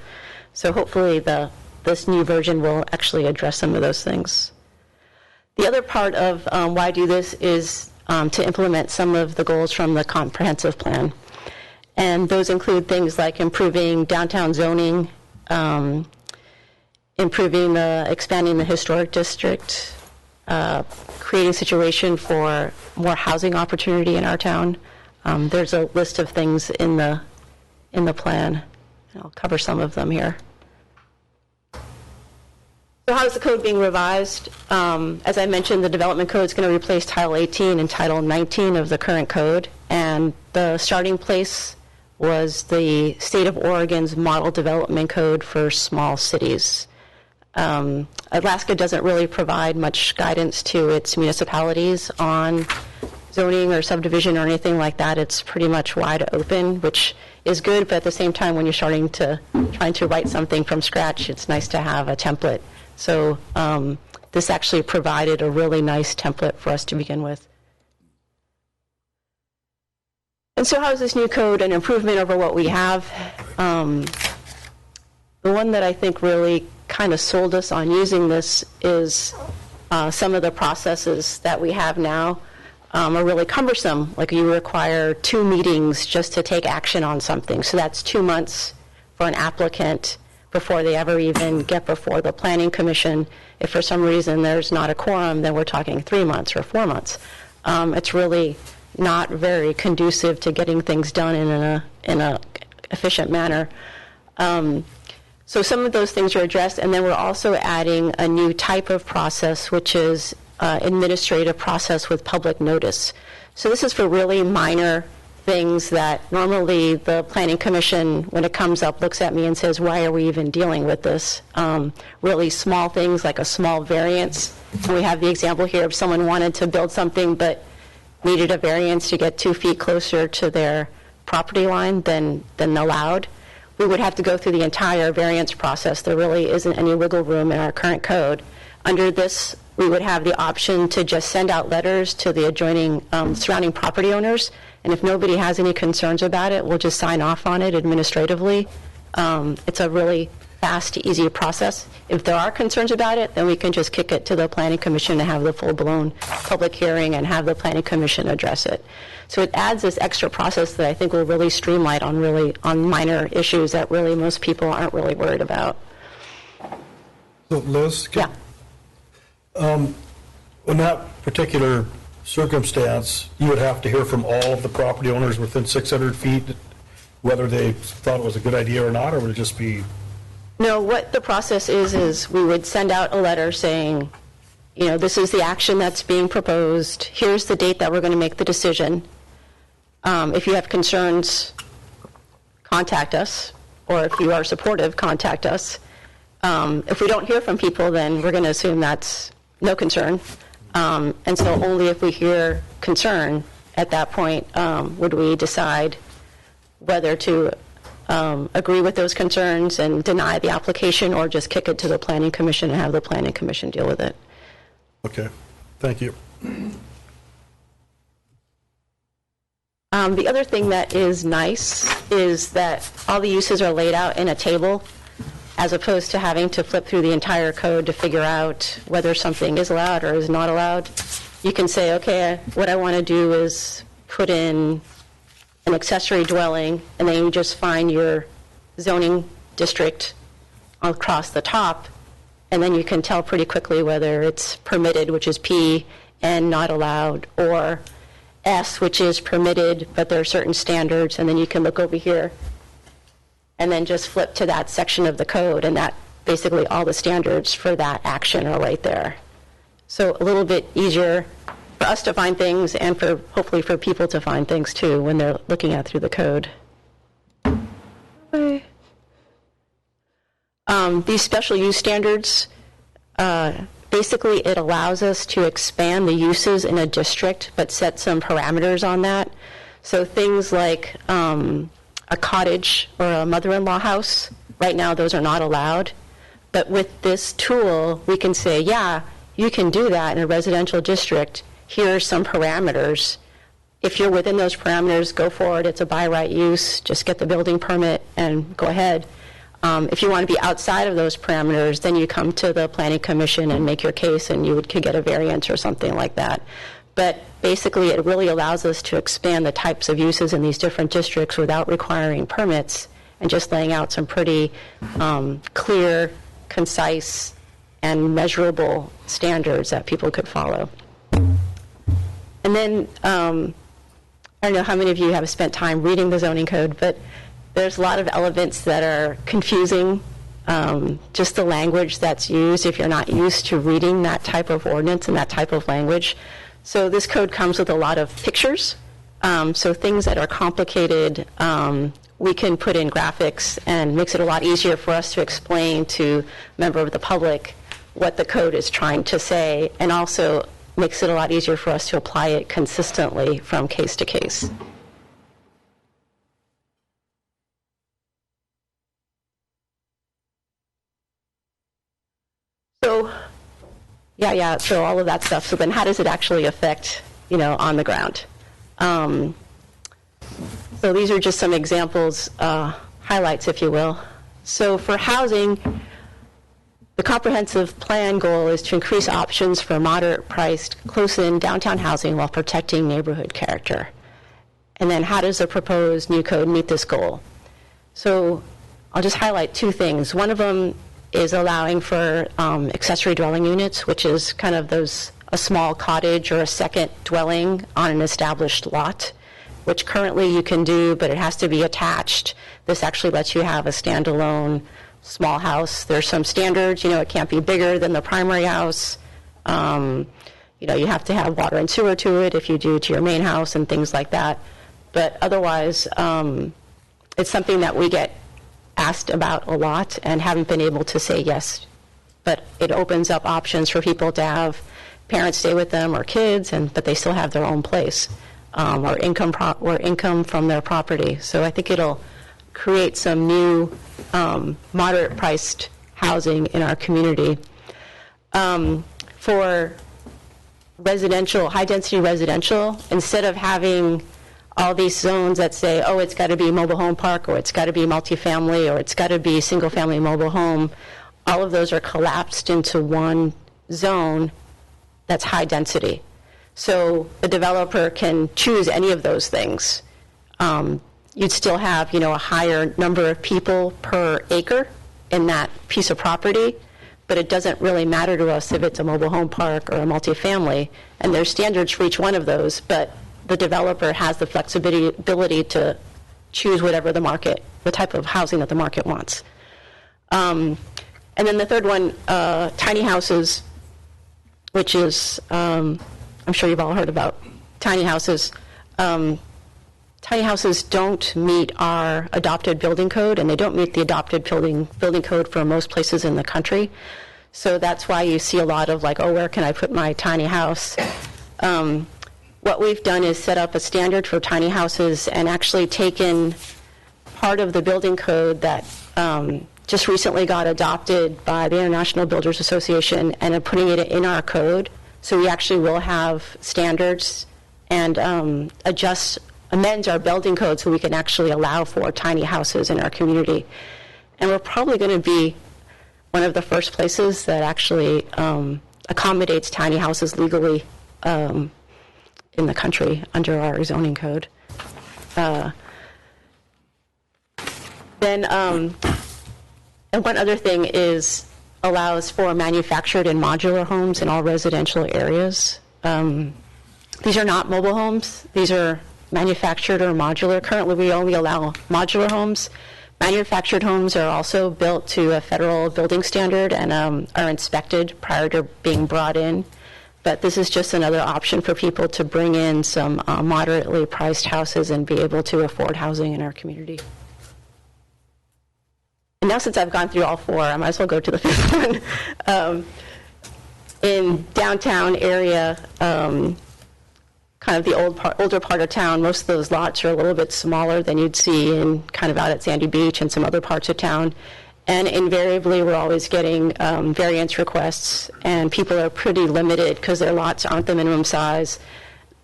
So hopefully this new version will actually address some of those things. The other part of why do this is to implement some of the goals from the comprehensive plan. And those include things like improving downtown zoning, expanding the historic district, creating a situation for more housing opportunity in our town, There's a list of things in the plan. I'll cover some of them here. So how is the code being revised? As I mentioned, the development code is going to replace Title 18 and Title 19 of the current code, and the starting place was the state of Oregon's model development code for small cities. Alaska doesn't really provide much guidance to its municipalities on zoning or subdivision or anything like that. It's pretty much wide open, which is good, but at the same time, when you're trying to write something from scratch, it's nice to have a template. So this actually provided a really nice template for us to begin with. And so how is this new code an improvement over what we have? The one that I think really kind of sold us on using this is some of the processes that we have now are really cumbersome. Like you require 2 meetings just to take action on something. So that's 2 months for an applicant before they ever even get before the Planning Commission. If for some reason there's not a quorum, then we're talking 3 months or 4 months. It's really not very conducive to getting things done in a efficient manner. So some of those things are addressed, and then we're also adding a new type of process, which is administrative process with public notice. So this is for really minor things that normally the Planning Commission, when it comes up, looks at me and says, why are we even dealing with this? Really small things like a small variance. And we have the example here of someone wanted to build something but needed a variance to get 2 feet closer to their property line than allowed. We would have to go through the entire variance process. There really isn't any wiggle room in our current code. Under this, we would have the option to just send out letters to the adjoining surrounding property owners, and if nobody has any concerns about it, we'll just sign off on it administratively. It's a really fast, easy process. If there are concerns about it, then we can just kick it to the Planning Commission and have the full-blown public hearing and have the Planning Commission address it. So it adds this extra process that I think will really streamline on minor issues that really most people aren't really worried about. So Liz? Yeah. In that particular circumstance, you would have to hear from all of the property owners within 600 feet, whether they thought it was a good idea or not, or would it just be... No, what the process is we would send out a letter saying, this is the action that's being proposed. Here's the date that we're going to make the decision. If you have concerns, contact us, or if you are supportive, contact us. If we don't hear from people, then we're going to assume that's no concern. And so only if we hear concern at that point would we decide whether to agree with those concerns and deny the application or just kick it to the Planning Commission and have the Planning Commission deal with it. Okay, thank you. The other thing that is nice is that all the uses are laid out in a table as opposed to having to flip through the entire code to figure out whether something is allowed or is not allowed. You can say, okay, what I want to do is put in an accessory dwelling, and then you just find your zoning district across the top, and then you can tell pretty quickly whether it's permitted, which is P, and not allowed, or S, which is permitted, but there are certain standards, and then you can look over here and then just flip to that section of the code, and that basically all the standards for that action are right there. So a little bit easier for us to find things and for hopefully for people to find things too when they're looking at through the code. Okay. These special use standards, basically it allows us to expand the uses in a district but set some parameters on that. So things like a cottage or a mother-in-law house, right now those are not allowed. But with this tool, we can say, yeah, you can do that in a residential district. Here are some parameters. If you're within those parameters, go for it. It's a by right use. Just get the building permit and go ahead. If you want to be outside of those parameters, then you come to the Planning Commission and make your case, and you could get a variance or something like that. But basically, it really allows us to expand the types of uses in these different districts without requiring permits and just laying out some pretty clear, concise, and measurable standards that people could follow. And then I don't know how many of you have spent time reading the zoning code, but there's a lot of elements that are confusing. Just the language that's used if you're not used to reading that type of ordinance and that type of language. So this code comes with a lot of pictures. So things that are complicated, we can put in graphics and makes it a lot easier for us to explain to a member of the public what the code is trying to say, and also makes it a lot easier for us to apply it consistently from case to case. So, so all of that stuff. So then how does it actually affect, on the ground? So these are just some examples, highlights, if you will. So for housing, the comprehensive plan goal is to increase options for moderate-priced, close-in downtown housing while protecting neighborhood character. And then how does the proposed new code meet this goal? So I'll just highlight two things. One of them is allowing for accessory dwelling units, which is kind of a small cottage or a second dwelling on an established lot, which currently you can do, but it has to be attached. This actually lets you have a standalone small house. There's some standards, it can't be bigger than the primary house. You have to have water and sewer to it if you do to your main house and things like that. But otherwise, it's something that we get asked about a lot and haven't been able to say yes. But it opens up options for people to have parents stay with them or kids, but they still have their own place or income from their property. So I think it'll create some new moderate-priced housing in our community. For residential, high-density residential, instead of having all these zones that say, oh, it's got to be mobile home park, or it's got to be multifamily, or it's got to be single-family mobile home, all of those are collapsed into one zone that's high density. So the developer can choose any of those things. You'd still have, a higher number of people per acre in that piece of property, but it doesn't really matter to us if it's a mobile home park or a multifamily, and there's standards for each one of those, but the developer has the flexibility to choose whatever the type of housing that the market wants. And then the third one, tiny houses, which is, I'm sure you've all heard about tiny houses. Tiny houses don't meet our adopted building code, and they don't meet the adopted building code for most places in the country. So that's why you see a lot of where can I put my tiny house? What we've done is set up a standard for tiny houses and actually taken part of the building code that just recently got adopted by the International Builders Association and are putting it in our code. So we actually will have standards and amend our building code so we can actually allow for tiny houses in our community. And we're probably going to be one of the first places that actually accommodates tiny houses legally in the country under our zoning code. And one other thing is allows for manufactured and modular homes in all residential areas. These are not mobile homes. These are manufactured or modular. Currently, we only allow modular homes. Manufactured homes are also built to a federal building standard and are inspected prior to being brought in. But this is just another option for people to bring in some moderately priced houses and be able to afford housing in our community. And now since I've gone through all four, I might as well go to the fifth one. In downtown area, kind of the older part of town, most of those lots are a little bit smaller than you'd see in kind of out at Sandy Beach and some other parts of town. And invariably, we're always getting variance requests, and people are pretty limited because their lots aren't the minimum size.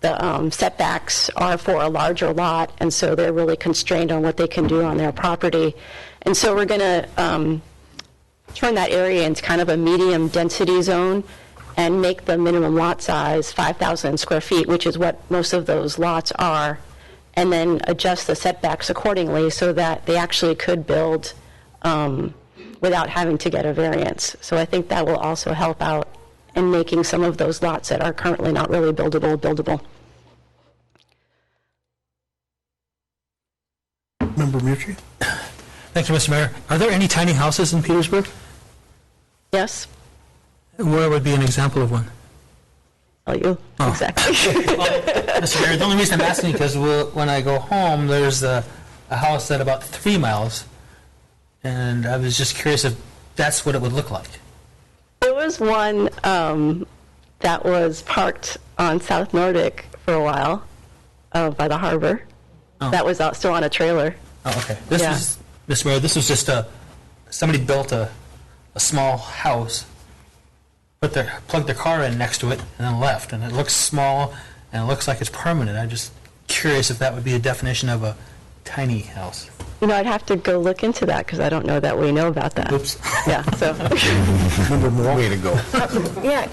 The setbacks are for a larger lot, and so they're really constrained on what they can do on their property. And so we're going to turn that area into kind of a medium density zone and make the minimum lot size 5,000 square feet, which is what most of those lots are, and then adjust the setbacks accordingly so that they actually could build without having to get a variance. So I think that will also help out in making some of those lots that are currently not really buildable. Petrucci? Thank you, Mr. Mayor. Are there any tiny houses in Petersburg? Yes, Where would be an example of one? tell you, exactly. Mr. Mayor, the only reason I'm asking because when I go home, there's a house at about 3 miles, and I was just curious if that's what it would look like. There was one that was parked on South Nordic for a while by the harbor. Oh. That was still on a trailer. Oh, okay. Yeah. Mr. Mayor, this was just somebody built a small house, plugged their car in next to it, and then left. And it looks small, and it looks like it's permanent. I'm just curious if that would be a definition of a tiny house. You know, I'd have to go look into that because I don't know that we know about that. Oops. Yeah, so. Way to go. Yeah,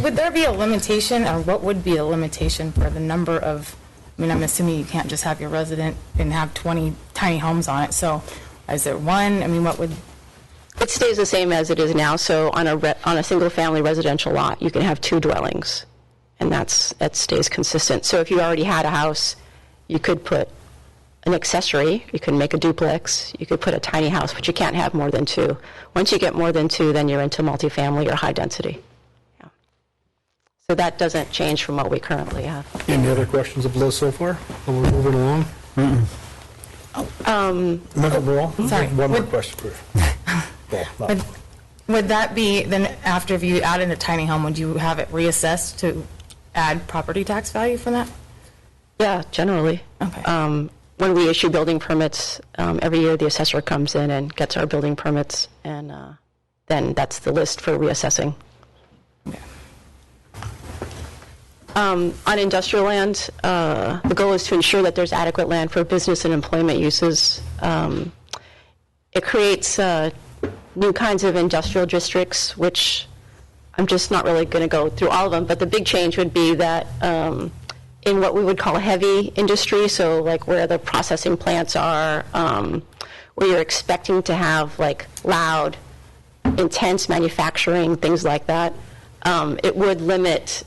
would there be a limitation, or what would be a limitation for the number of, I mean, I'm assuming you can't just have your resident and have 20 tiny homes on it, so is there one? I mean, what would... It stays the same as it is now. So on a single-family residential lot, you can have 2 dwellings, and that stays consistent. So if you already had a house, you could put an accessory, you can make a duplex, you could put a tiny house, but you can't have more than 2. Once you get more than 2, then you're into multifamily or high density. Yeah. So that doesn't change from what we currently have. Any other questions of Liz so far? While we're moving along? Member Burrell? Sorry. One more question, please. Would that be, then after if you added a tiny home, would you have it reassessed to add property tax value for that? Yeah, generally. Okay. When we issue building permits, every year the assessor comes in and gets our building permits, and then that's the list for reassessing. Okay. On industrial land, the goal is to ensure that there's adequate land for business and employment uses. It creates new kinds of industrial districts, which I'm just not really going to go through all of them, but the big change would be that in what we would call heavy industry, so like where the processing plants are, where you're expecting to have like loud, intense manufacturing, things like that, it would limit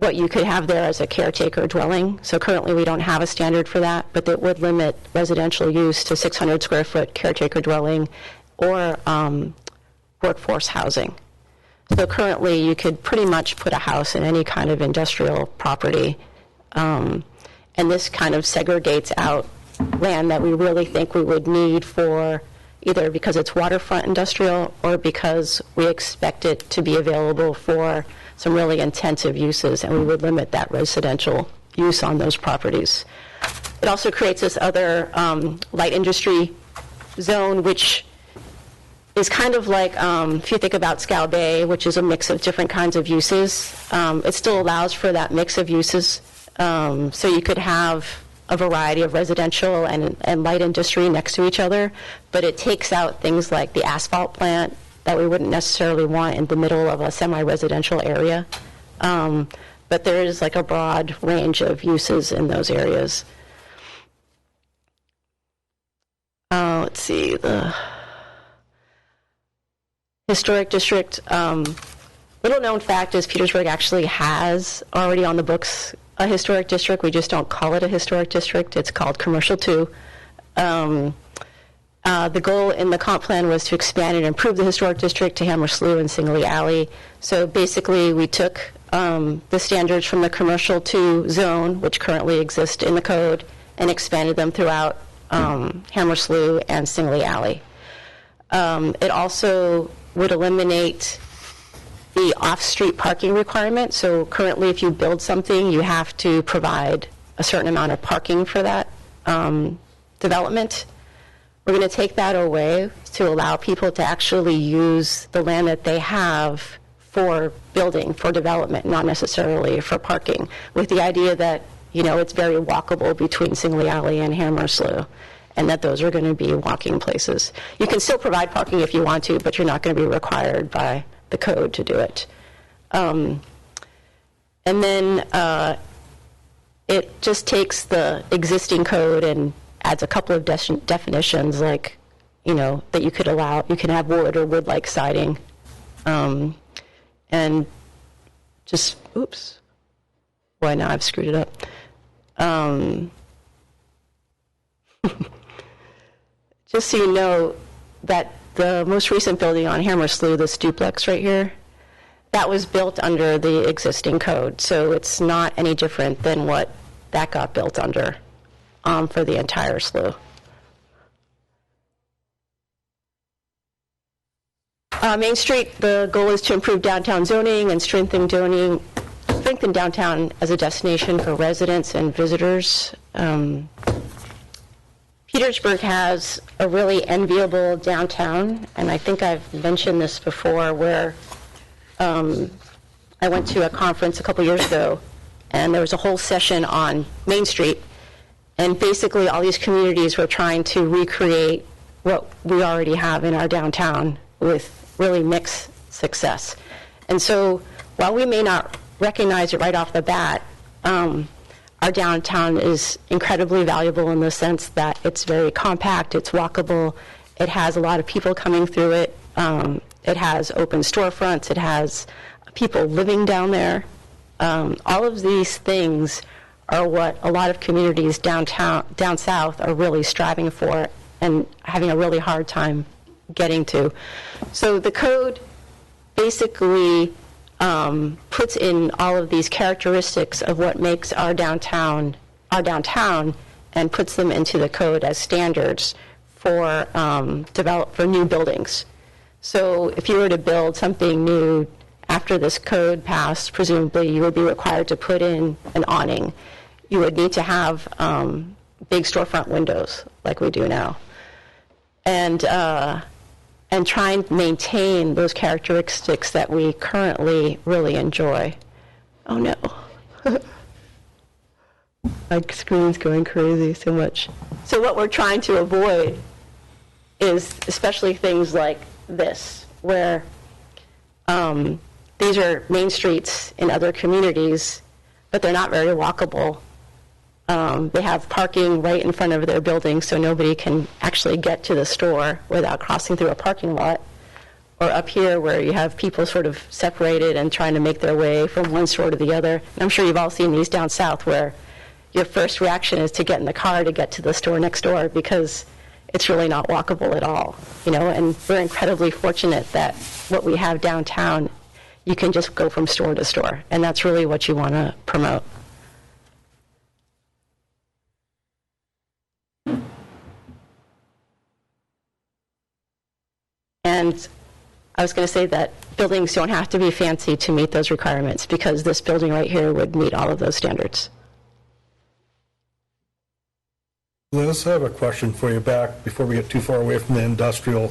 what you could have there as a caretaker dwelling. So currently we don't have a standard for that, but it would limit residential use to 600 square foot caretaker dwelling or workforce housing. So currently you could pretty much put a house in any kind of industrial property, and this kind of segregates out land that we really think we would need for either because it's waterfront industrial or because we expect it to be available for some really intensive uses, and we would limit that residential use on those properties. It also creates this other light industry zone, which is kind of like, if you think about Scow Bay, which is a mix of different kinds of uses, it still allows for that mix of uses. So you could have a variety of residential and light industry next to each other, but it takes out things like the asphalt plant that we wouldn't necessarily want in the middle of a semi-residential area. But there is like a broad range of uses in those areas. Let's see, the historic district. Little known fact is Petersburg actually has already on the books a historic district. We just don't call it a historic district. It's called Commercial 2. The goal in the comp plan was to expand and improve the historic district to Hammer Slough and Singley Alley. So basically we took the standards from the Commercial 2 zone, which currently exist in the code, and expanded them throughout Hammer Slough and Singley Alley. It also would eliminate the off-street parking requirement. So currently, if you build something, you have to provide a certain amount of parking for that development. We're going to take that away to allow people to actually use the land that they have for building, for development, not necessarily for parking, with the idea that, you know, it's very walkable between Singley Alley and Hammer Slough, and that those are going to be walking places. You can still provide parking if you want to, but you're not going to be required by the code to do it. And then it just takes the existing code and adds a couple of definitions, like, you know, that you could allow, you can have wood or wood-like siding. And just, oops, boy, now I've screwed it up. Just so you know that the most recent building on Hammerslew, this duplex right here, that was built under the existing code. So it's not any different than what that got built under for the entire slough. Main Street, the goal is to improve downtown zoning and strengthen downtown as a destination for residents and visitors. Petersburg has a really enviable downtown, and I think I've mentioned this before, where I went to a conference a couple years ago, and there was a whole session on Main Street, and basically all these communities were trying to recreate what we already have in our downtown with really mixed success. And so while we may not recognize it right off the bat, our downtown is incredibly valuable in the sense that it's very compact, it's walkable, it has a lot of people coming through it, it has open storefronts, it has people living down there. All of these things are what a lot of communities down south are really striving for and having a really hard time getting to. So the code basically puts in all of these characteristics of what makes our downtown, and puts them into the code as standards for for new buildings. So if you were to build something new after this code passed, presumably you would be required to put in an awning. You would need to have big storefront windows like we do now, and try and maintain those characteristics that we currently really enjoy. Oh no. My screen's going crazy so much. So what we're trying to avoid is especially things like this, where these are main streets in other communities, but they're not very walkable. They have parking right in front of their building, so nobody can actually get to the store without crossing through a parking lot. Or up here where you have people sort of separated and trying to make their way from one store to the other. And I'm sure you've all seen these down south where your first reaction is to get in the car to get to the store next door because it's really not walkable at all. And we're incredibly fortunate that what we have downtown, you can just go from store to store. And that's really what you want to promote. And I was going to say that buildings don't have to be fancy to meet those requirements, because this building right here would meet all of those standards. Liz, I have a question for you back before we get too far away from the industrial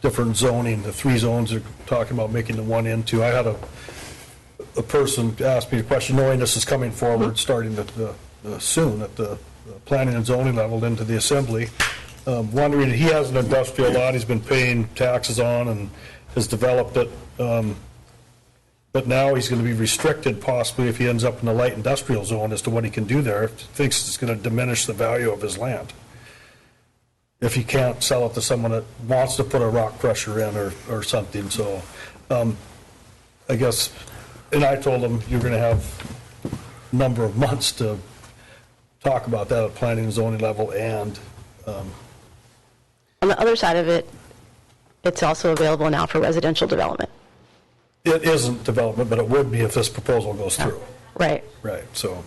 different zoning, the three zones you're talking about making the one into. I had a person ask me a question, knowing this is coming forward, starting soon at the planning and zoning level into the assembly. Wondering, he has an industrial lot he's been paying taxes on and has developed it, but now he's going to be restricted possibly if he ends up in the light industrial zone as to what he can do there. Thinks it's going to diminish the value of his land if he can't sell it to someone that wants to put a rock crusher in or something. So I guess, and I told him you're going to have a number of months to talk about that at planning and zoning level. And on the other side of it, it's also available now for residential development. it isn't development, but it would be if this proposal goes through. Right. Right, so.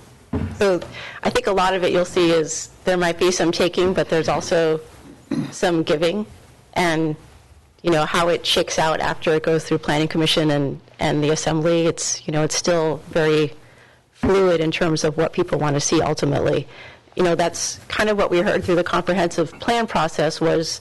So I think a lot of it you'll see is there might be some taking, but there's also some giving. And, how it shakes out after it goes through Planning Commission and the Assembly, it's still very fluid in terms of what people want to see ultimately. That's kind of what we heard through the comprehensive plan process, was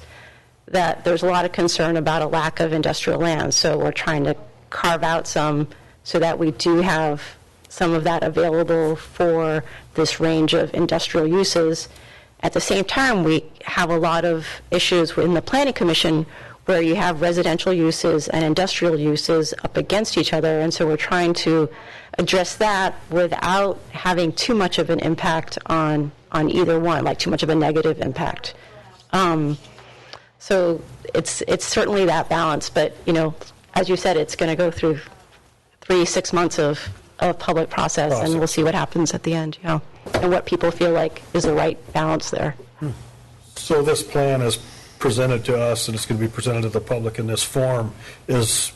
that there's a lot of concern about a lack of industrial land. So we're trying to carve out some so that we do have some of that available for this range of industrial uses. At the same time, we have a lot of issues within the Planning Commission where you have residential uses and industrial uses up against each other, and so we're trying to address that without having too much of an impact on either one, like too much of a negative impact. So it's certainly that balance, but as you said, it's going to go through 6 months of a public process, and we'll see what happens at the end, and what people feel like is the right balance there. So this plan is presented to us, and it's going to be presented to the public in this form, is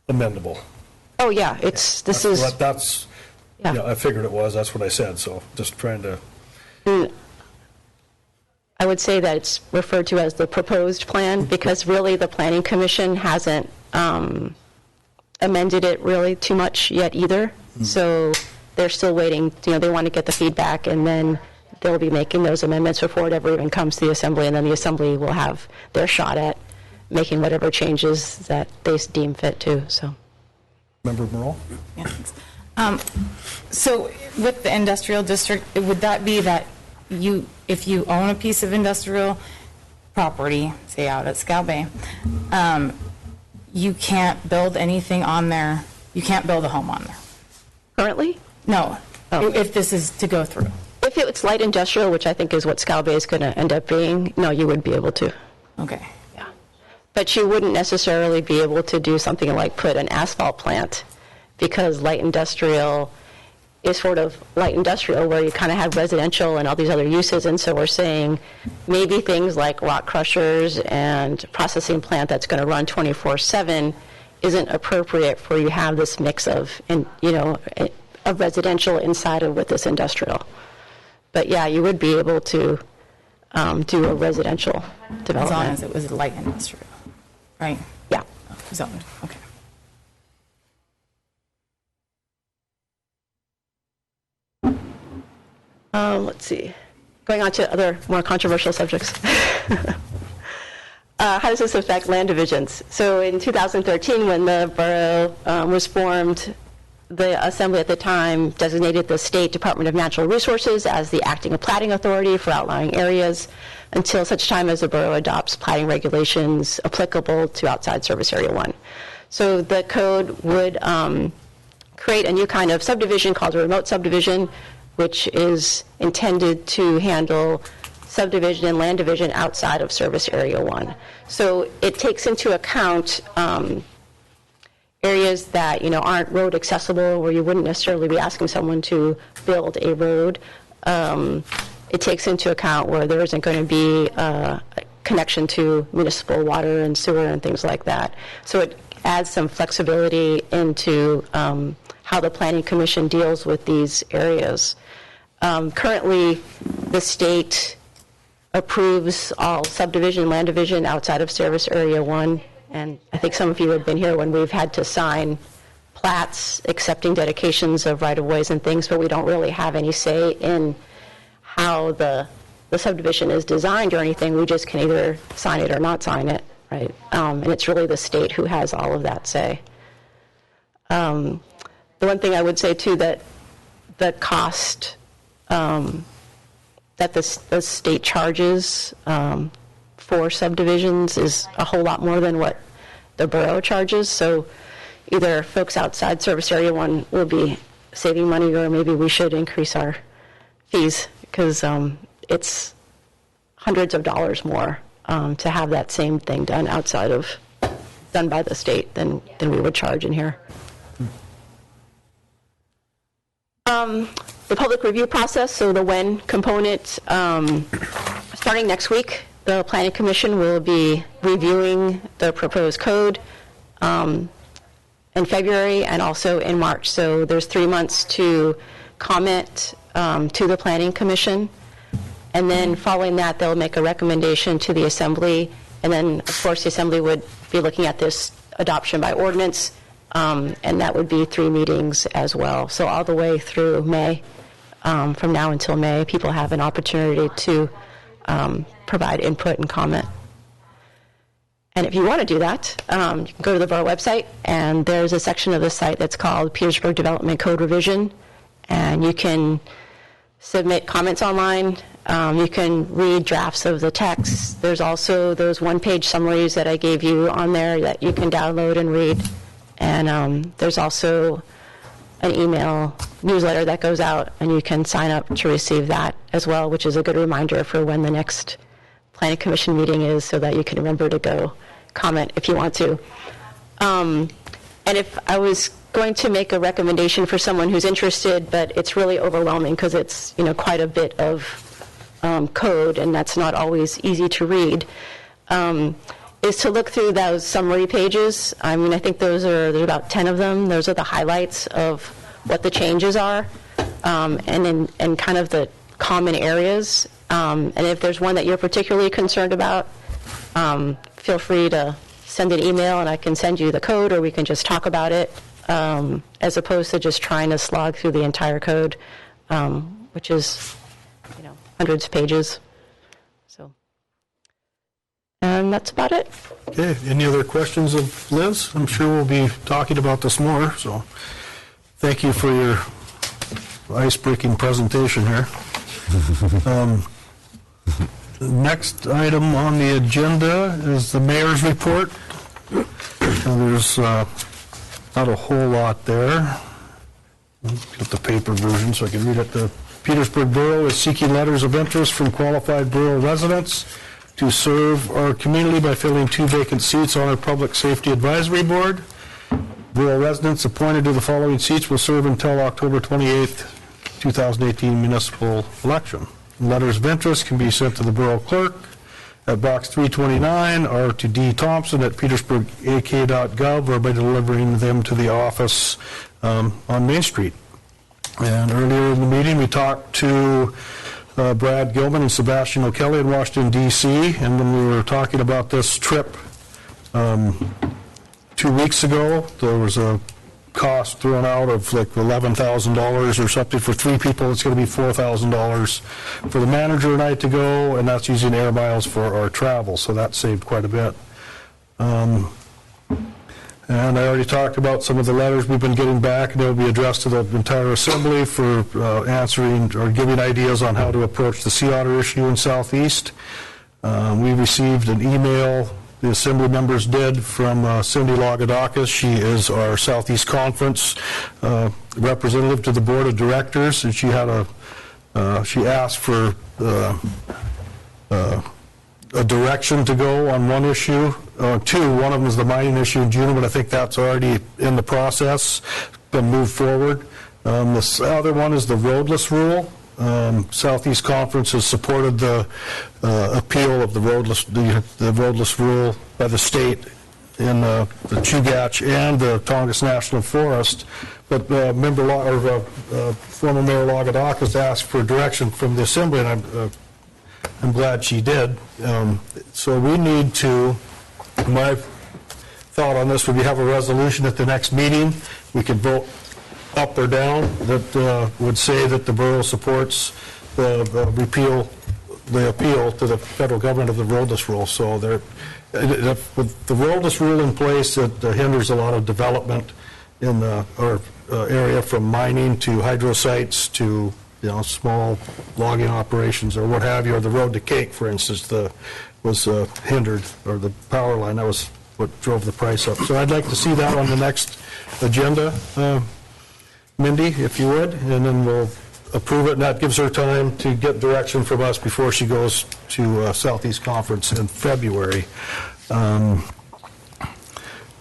amendable. Oh, yeah, this is... That's, yeah, I figured it was, that's what I said, so just trying to... I would say that it's referred to as the proposed plan, because really the Planning Commission hasn't amended it really too much yet either. So they're still waiting, they want to get the feedback, and then they'll be making those amendments before it ever even comes to the Assembly, and then the Assembly will have their shot at making whatever changes that they deem fit to, so. Member Merle? Yeah, thanks. So with the industrial district, would that be that if you own a piece of industrial property, say out at Scow Bay, you can't build anything on there, you can't build a home on there? Currently? No, if this is to go through. If it's light industrial, which I think is what Scow Bay is going to end up being, no, you would be able to. Okay. Yeah. But you wouldn't necessarily be able to do something like put an asphalt plant, because light industrial is sort of light industrial where you kind of have residential and all these other uses, and so we're saying maybe things like rock crushers and processing plant that's going to run 24/7 isn't appropriate for you have this mix of, of residential inside of with this industrial. But yeah, you would be able to do a residential development. As long as it was light industrial, right? Yeah. Zoned, okay. Let's see. Going on to other more controversial subjects. How does this affect land divisions? So in 2013, when the borough was formed, the Assembly at the time designated the State Department of Natural Resources as the acting and platting authority for outlying areas until such time as the borough adopts platting regulations applicable to outside Service Area 1. So the code would create a new kind of subdivision called a remote subdivision, which is intended to handle subdivision and land division outside of Service Area 1. So it takes into account areas that aren't road accessible, where you wouldn't necessarily be asking someone to build a road. It takes into account where there isn't going to be a connection to municipal water and sewer and things like that. So it adds some flexibility into how the Planning Commission deals with these areas. Currently, the state approves all subdivision, land division outside of Service Area 1. And I think some of you have been here when we've had to sign plats accepting dedications of right-of-ways and things, but we don't really have any say in how the subdivision is designed or anything. We just can either sign it or not sign it, right? And it's really the state who has all of that say. The one thing I would say, too, that the cost that the state charges for subdivisions is a whole lot more than what the borough charges. So either folks outside Service Area 1 will be saving money, or maybe we should increase our fees, because it's hundreds of dollars more to have that same thing done done by the state than we would charge in here. The public review process, so the when component, starting next week, the Planning Commission will be reviewing the proposed code in February and also in March. So there's 3 months to comment to the Planning Commission. And then following that, they'll make a recommendation to the Assembly. And then, of course, the Assembly would be looking at this adoption by ordinance, and that would be 3 meetings as well. So all the way through May, from now until May, people have an opportunity to provide input and comment. And if you want to do that, you can go to the borough website, and there's a section of the site that's called Petersburg Development Code Revision, and you can submit comments online. You can read drafts of the text. There's also those one-page summaries that I gave you on there that you can download and read. And there's also an email newsletter that goes out, and you can sign up to receive that as well, which is a good reminder for when the next Planning Commission meeting is, so that you can remember to go comment if you want to. And if I was going to make a recommendation for someone who's interested, but it's really overwhelming because it's, quite a bit of code, and that's not always easy to read, is to look through those summary pages. I mean, I think there's about 10 of them. Those are the highlights of what the changes are, and kind of the common areas. And if there's one that you're particularly concerned about, feel free to send an email and I can send you the code, or we can just talk about it, as opposed to just trying to slog through the entire code, which is, hundreds of pages. So, and that's about it. Okay, any other questions of Liz? I'm sure we'll be talking about this more, so thank you for your ice-breaking presentation here. Next item on the agenda is the mayor's report. There's not a whole lot there. Get the paper version so I can read it. The Petersburg Borough is seeking letters of interest from qualified borough residents to serve our community by filling 2 vacant seats on our Public Safety Advisory Board. Borough residents appointed to the following seats will serve until October 28th, 2018 municipal election. Letters of interest can be sent to the borough clerk at Box 329 or to D. Thompson at petersburgak.gov, or by delivering them to the office on Main Street. And earlier in the meeting, we talked to Brad Gilman and Sebastian O'Kelly in Washington, D.C., and when we were talking about this trip 2 weeks ago, there was a cost thrown out of like $11,000 or something for 3 people. It's going to be $4,000 for the manager and I to go, and that's using air miles for our travel, so that saved quite a bit. And I already talked about some of the letters we've been getting back, and they'll be addressed to the entire assembly for answering or giving ideas on how to approach the sea otter issue in Southeast. We received an email, the assembly members did, from Cindy Lagadakis. She is our Southeast Conference representative to the Board of Directors, and she had she asked for a direction to go on one issue, 2. One of them is the mining issue in June, but I think that's already in the process, been moved forward. This other one is the roadless rule. Southeast Conference has supported the appeal of the roadless rule by the state in the Chugach and the Tongass National Forest. But former Mayor Lagadakis asked for direction from the Assembly, and I'm glad she did. So we need to, my thought on this would be have a resolution at the next meeting. We could vote up or down that would say that the borough supports the appeal to the federal government of the roadless rule. So with the roadless rule in place, it hinders a lot of development in our area, from mining to hydro sites to small logging operations or what have you, or the road to Cake, for instance, was hindered, or the power line. That was what drove the price up. So I'd like to see that on the next agenda, Mindy, if you would, and then we'll approve it, and that gives her time to get direction from us before she goes to Southeast Conference in February.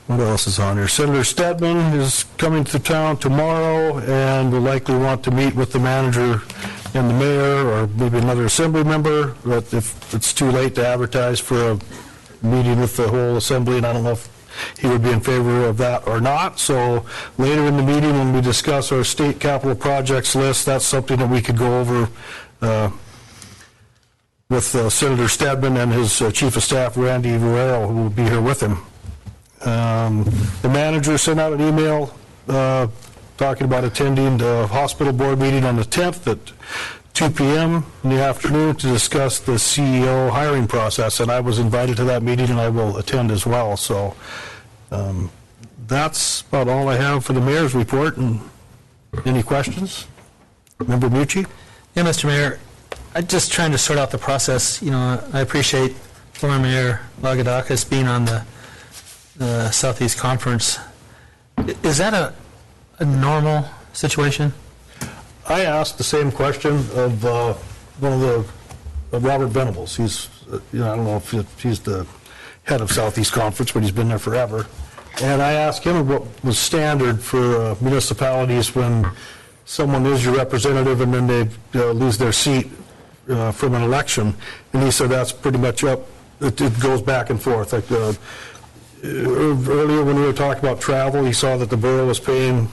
What else is on here? Senator Stedman is coming to town tomorrow and will likely want to meet with the manager and the mayor, or maybe another assembly member, but if it's too late to advertise for a meeting with the whole assembly, and I don't know if he would be in favor of that or not. So later in the meeting, when we discuss our state capital projects list, that's something that we could go over with Senator Stedman and his chief of staff, Randy Ruero, who will be here with him. The manager sent out an email talking about attending the hospital board meeting on the 10th at 2 p.m. in the afternoon to discuss the CEO hiring process, and I was invited to that meeting, and I will attend as well. So that's about all I have for the mayor's report. And any questions? Member Mucci? Yeah, Mr. Mayor, I'm just trying to sort out the process. I appreciate former Mayor Lagadakis being on the Southeast Conference. Is that a normal situation? I asked the same question of one of Robert Venables. He's, I don't know if he's the head of Southeast Conference, but he's been there forever. And I asked him what was standard for municipalities when someone is your representative and then they lose their seat from an election. And he said that's pretty much up. It goes back and forth. Like earlier when we were talking about travel, he saw that the borough was paying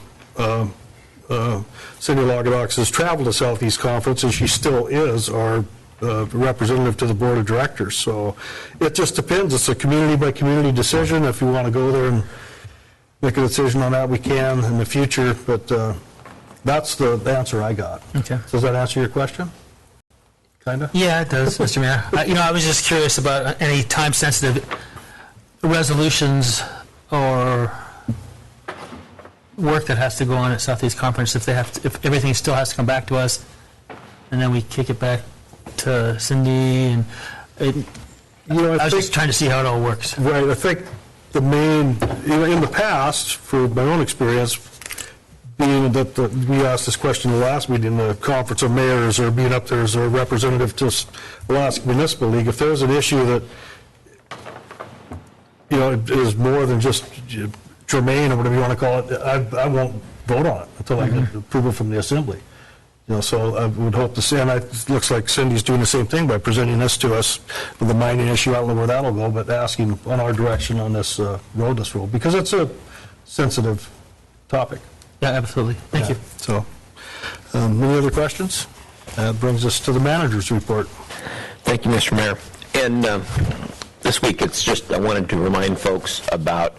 Cindy Loganox's travel to Southeast Conference, and she still is our representative to the board of directors. So it just depends. It's a community by community decision. If you want to go there and make a decision on that, we can in the future. But that's the answer I got. Okay. Does that answer your question? Kind of? Yeah, it does, Mr. Mayor. I was just curious about any time-sensitive resolutions or work that has to go on at Southeast Conference, if everything still has to come back to us, and then we kick it back to Cindy, and I was just trying to see how it all works. Right. I think the main, in the past, for my own experience, being that we asked this question in the last meeting, the Conference of Mayors, or being up there as a representative to Alaska Municipal League, if there's an issue that, it is more than just germane or whatever you want to call it, I won't vote on it until I get approval from the Assembly. So I would hope to see, and it looks like Cindy's doing the same thing by presenting this to us with the mining issue. I don't know where that'll go, but asking on our direction on this road, because it's a sensitive topic. Yeah, absolutely. Thank you. So, any other questions? That brings us to the manager's report. Thank you, Mr. Mayor. And this week, I wanted to remind folks about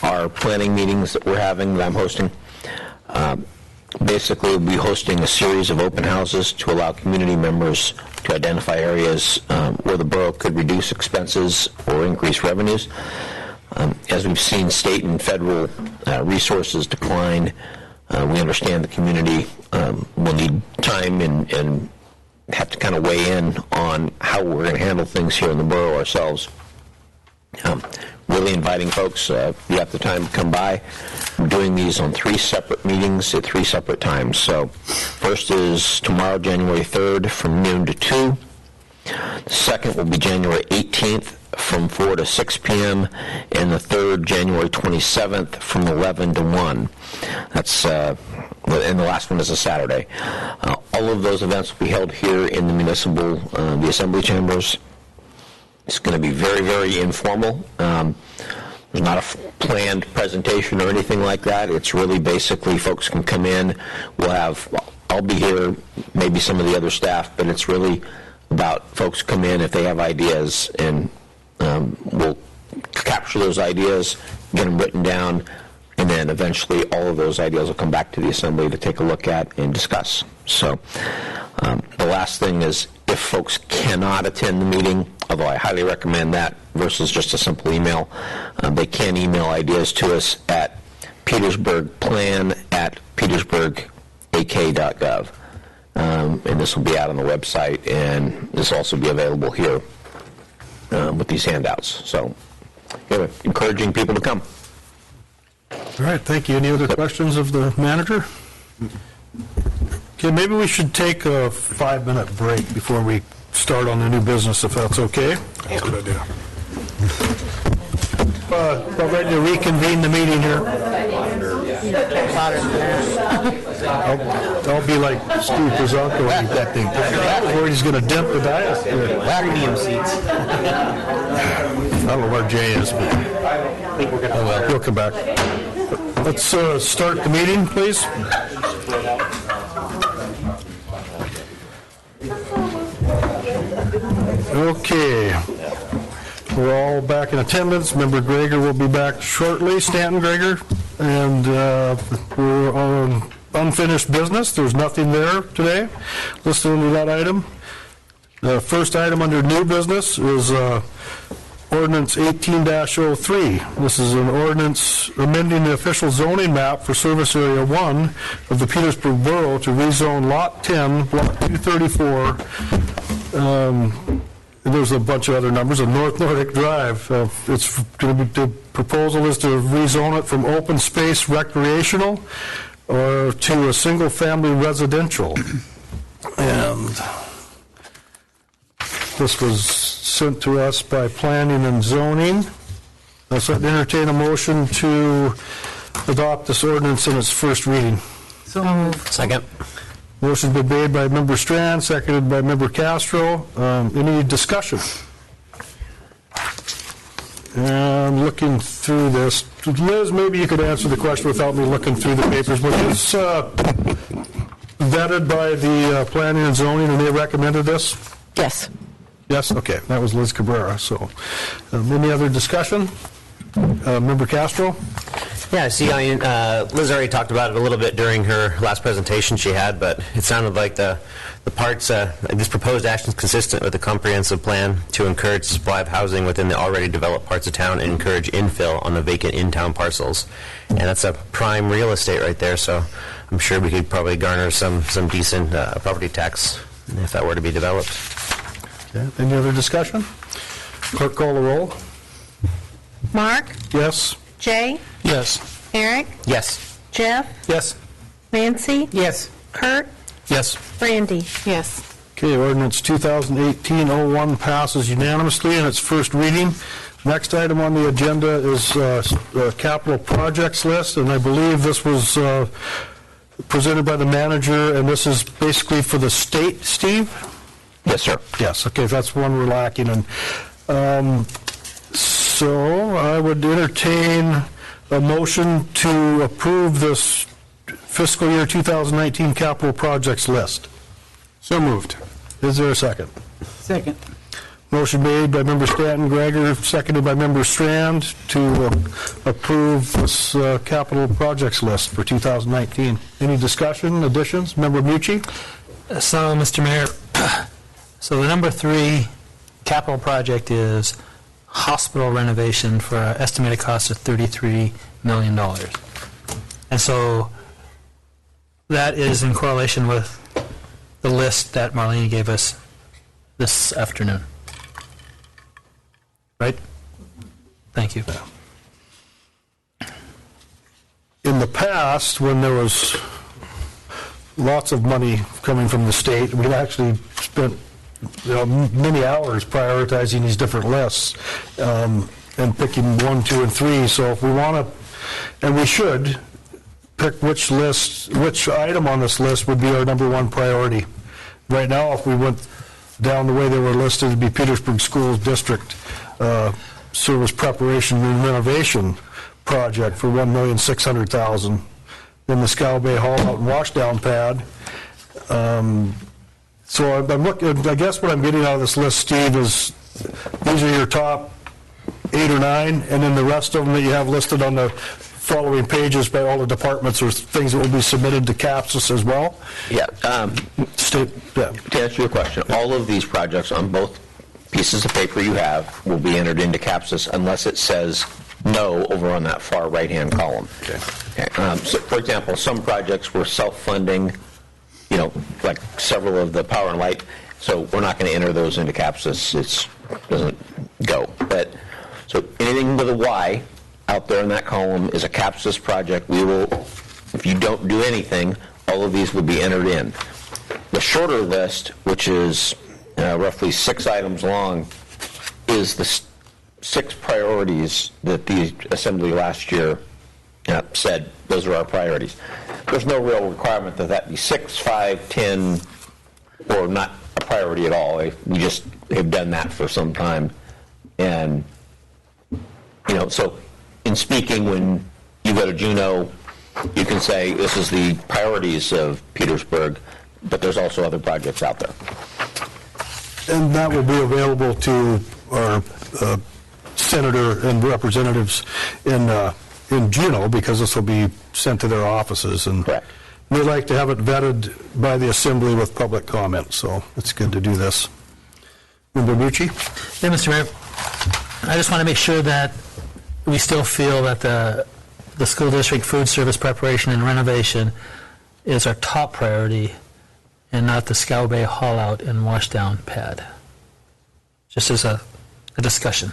our planning meetings that we're having, that I'm hosting. Basically, we'll be hosting a series of open houses to allow community members to identify areas where the borough could reduce expenses or increase revenues. As we've seen state and federal resources decline, we understand the community will need time and have to kind of weigh in on how we're going to handle things here in the borough ourselves. Really inviting folks, if you have the time to come by. We're doing these on 3 separate meetings at 3 separate times. So first is tomorrow, January 3rd, from noon to 2. The second will be January 18th from 4 to 6 p.m. And the third, January 27th, from 11 to 1. That's and the last one is a Saturday. All of those events will be held here in the the Assembly Chambers. It's going to be very, very informal. There's not a planned presentation or anything like that. It's really basically folks can come in. I'll be here, maybe some of the other staff, but it's really about folks come in if they have ideas, and we'll capture those ideas, get them written down, and then eventually all of those ideas will come back to the Assembly to take a look at and discuss. So the last thing is, if folks cannot attend the meeting, although I highly recommend that versus just a simple email, they can email ideas to us at petersburgplan@petersburgak.gov. And this will be out on the website, and this will also be available here with these handouts. So, encouraging people to come. All right, thank you. Any other questions of the manager? Okay, maybe we should take a 5-minute break before we start on the new business, if that's okay. That's a good idea. About ready to reconvene the meeting here. I'll be like Steve Prezanko when he's that thing. Where he's going to dent the dais. Premium seats. I don't know where Jay is, but he'll come back. Let's start the meeting, please. Okay. We're all back in attendance. Member Greger will be back shortly, Stanton Greger. And we're on unfinished business. There's nothing there today listed under that item. The first item under new business is Ordinance 18-03. This is an ordinance amending the official zoning map for Service Area 1 of the Petersburg Borough to rezone Lot 10, Block 234. There's a bunch of other numbers on North Nordic Drive. It's going to be, the proposal is to rezone it from open space recreational or to a single-family residential. And this was sent to us by Planning and Zoning. So I'd entertain a motion to adopt this ordinance in its first reading. So moved. Second. Motion's been made by Member Strand, seconded by Member Castro. Any discussion? And looking through this, Liz, maybe you could answer the question without me looking through the papers. Was this vetted by the planning and zoning, and they recommended this? Yes. Yes, okay, that was Liz Cabrera, so. Any other discussion? Member Castro? Yeah, see, Liz already talked about it a little bit during her last presentation she had, but it sounded like the parts, this proposed action is consistent with the comprehensive plan to encourage supply of housing within the already developed parts of town and encourage infill on the vacant in-town parcels. And that's a prime real estate right there, so I'm sure we could probably garner some decent property tax if that were to be developed. Okay. Any other discussion? Clerk, call the roll. Mark? Yes? Jay? Yes. Eric? Yes. Jeff? Yes. Nancy? Yes. Kurt? Yes. Brandy? Yes. Okay, ordinance 2018-01 passes unanimously in its first reading. Next item on the agenda is capital projects list, and I believe this was presented by the manager, and this is basically for the state, Steve? Yes, sir. Yes, okay, that's one we're lacking. And so I would entertain a motion to approve this fiscal year 2019 capital projects list. So moved. Is there a second? Second. Motion made by Member Stanton Gregor, seconded by Member Strand to approve this capital projects list for 2019. Any discussion, additions? Member Mucci? So, Mr. Mayor, so the number 3 capital project is hospital renovation for an estimated cost of $33 million. And so that is in correlation with the list that Marlene gave us this afternoon. Right? Thank you. In the past, when there was lots of money coming from the state, we'd actually spent many hours prioritizing these different lists and picking 1, 2, and 3. So if we want to, and we should, pick which item on this list would be our number 1 priority. Right now, if we went down the way they were listed, it'd be Petersburg Schools District Service Preparation and Renovation Project for $1,600,000. Then the Scow Bay Haul Out and Washdown Pad. So I'm looking, I guess what I'm getting out of this list, Steve, is these are your top 8 or 9, and then the rest of them that you have listed on the following pages by all the departments are things that will be submitted to CAPSIS as well? Yeah. Yeah. To answer your question, all of these projects on both pieces of paper you have will be entered into CAPSIS unless it says no over on that far right-hand column. Okay. So, for example, some projects were self-funding, like several of the power and light, so we're not going to enter those into CAPSIS. It doesn't go. But so anything with a Y out there in that column is a CAPSIS project. We will, if you don't do anything, all of these will be entered in. The shorter list, which is roughly 6 items long, is the 6 priorities that the Assembly last year said those are our priorities. There's no real requirement that that be 6, 5, 10, or not a priority at all. We just have done that for some time. And, so in speaking, when you go to Juneau, you can say this is the priorities of Petersburg, but there's also other projects out there. And that will be available to our senator and representatives in Juneau, because this will be sent to their offices. And Correct. we like to have it vetted by the Assembly with public comment, so it's good to do this. Member Mucci? Yeah, Mr. Mayor, I just want to make sure that we still feel that the school district food service preparation and renovation is our top priority and not the Scow Bay haul out and washdown pad. Just as a discussion.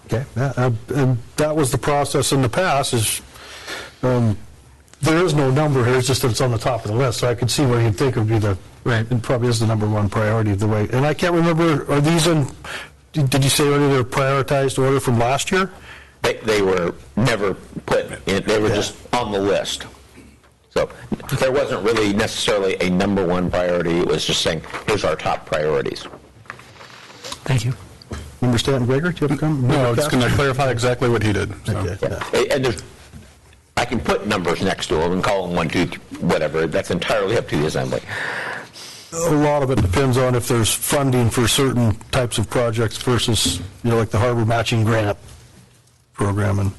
Okay, and that was the process in the past, is there is no number here, it's just that it's on the top of the list, so I could see where you'd think it would be it probably is the number 1 priority of the way. And I can't remember, are these in, did you say any of their prioritized order from last year? they were never put in, they were just on the list. So there wasn't really necessarily a number one priority. It was just saying, here's our top priorities. Thank you. Member Stanton Greger, do you have a comment? No, I'm just going to clarify exactly what he did. So. Okay. And there's, I can put numbers next to them and call them 1, 2, whatever. That's entirely up to the Assembly. A lot of it depends on if there's funding for certain types of projects versus, like the harbor matching grant program. And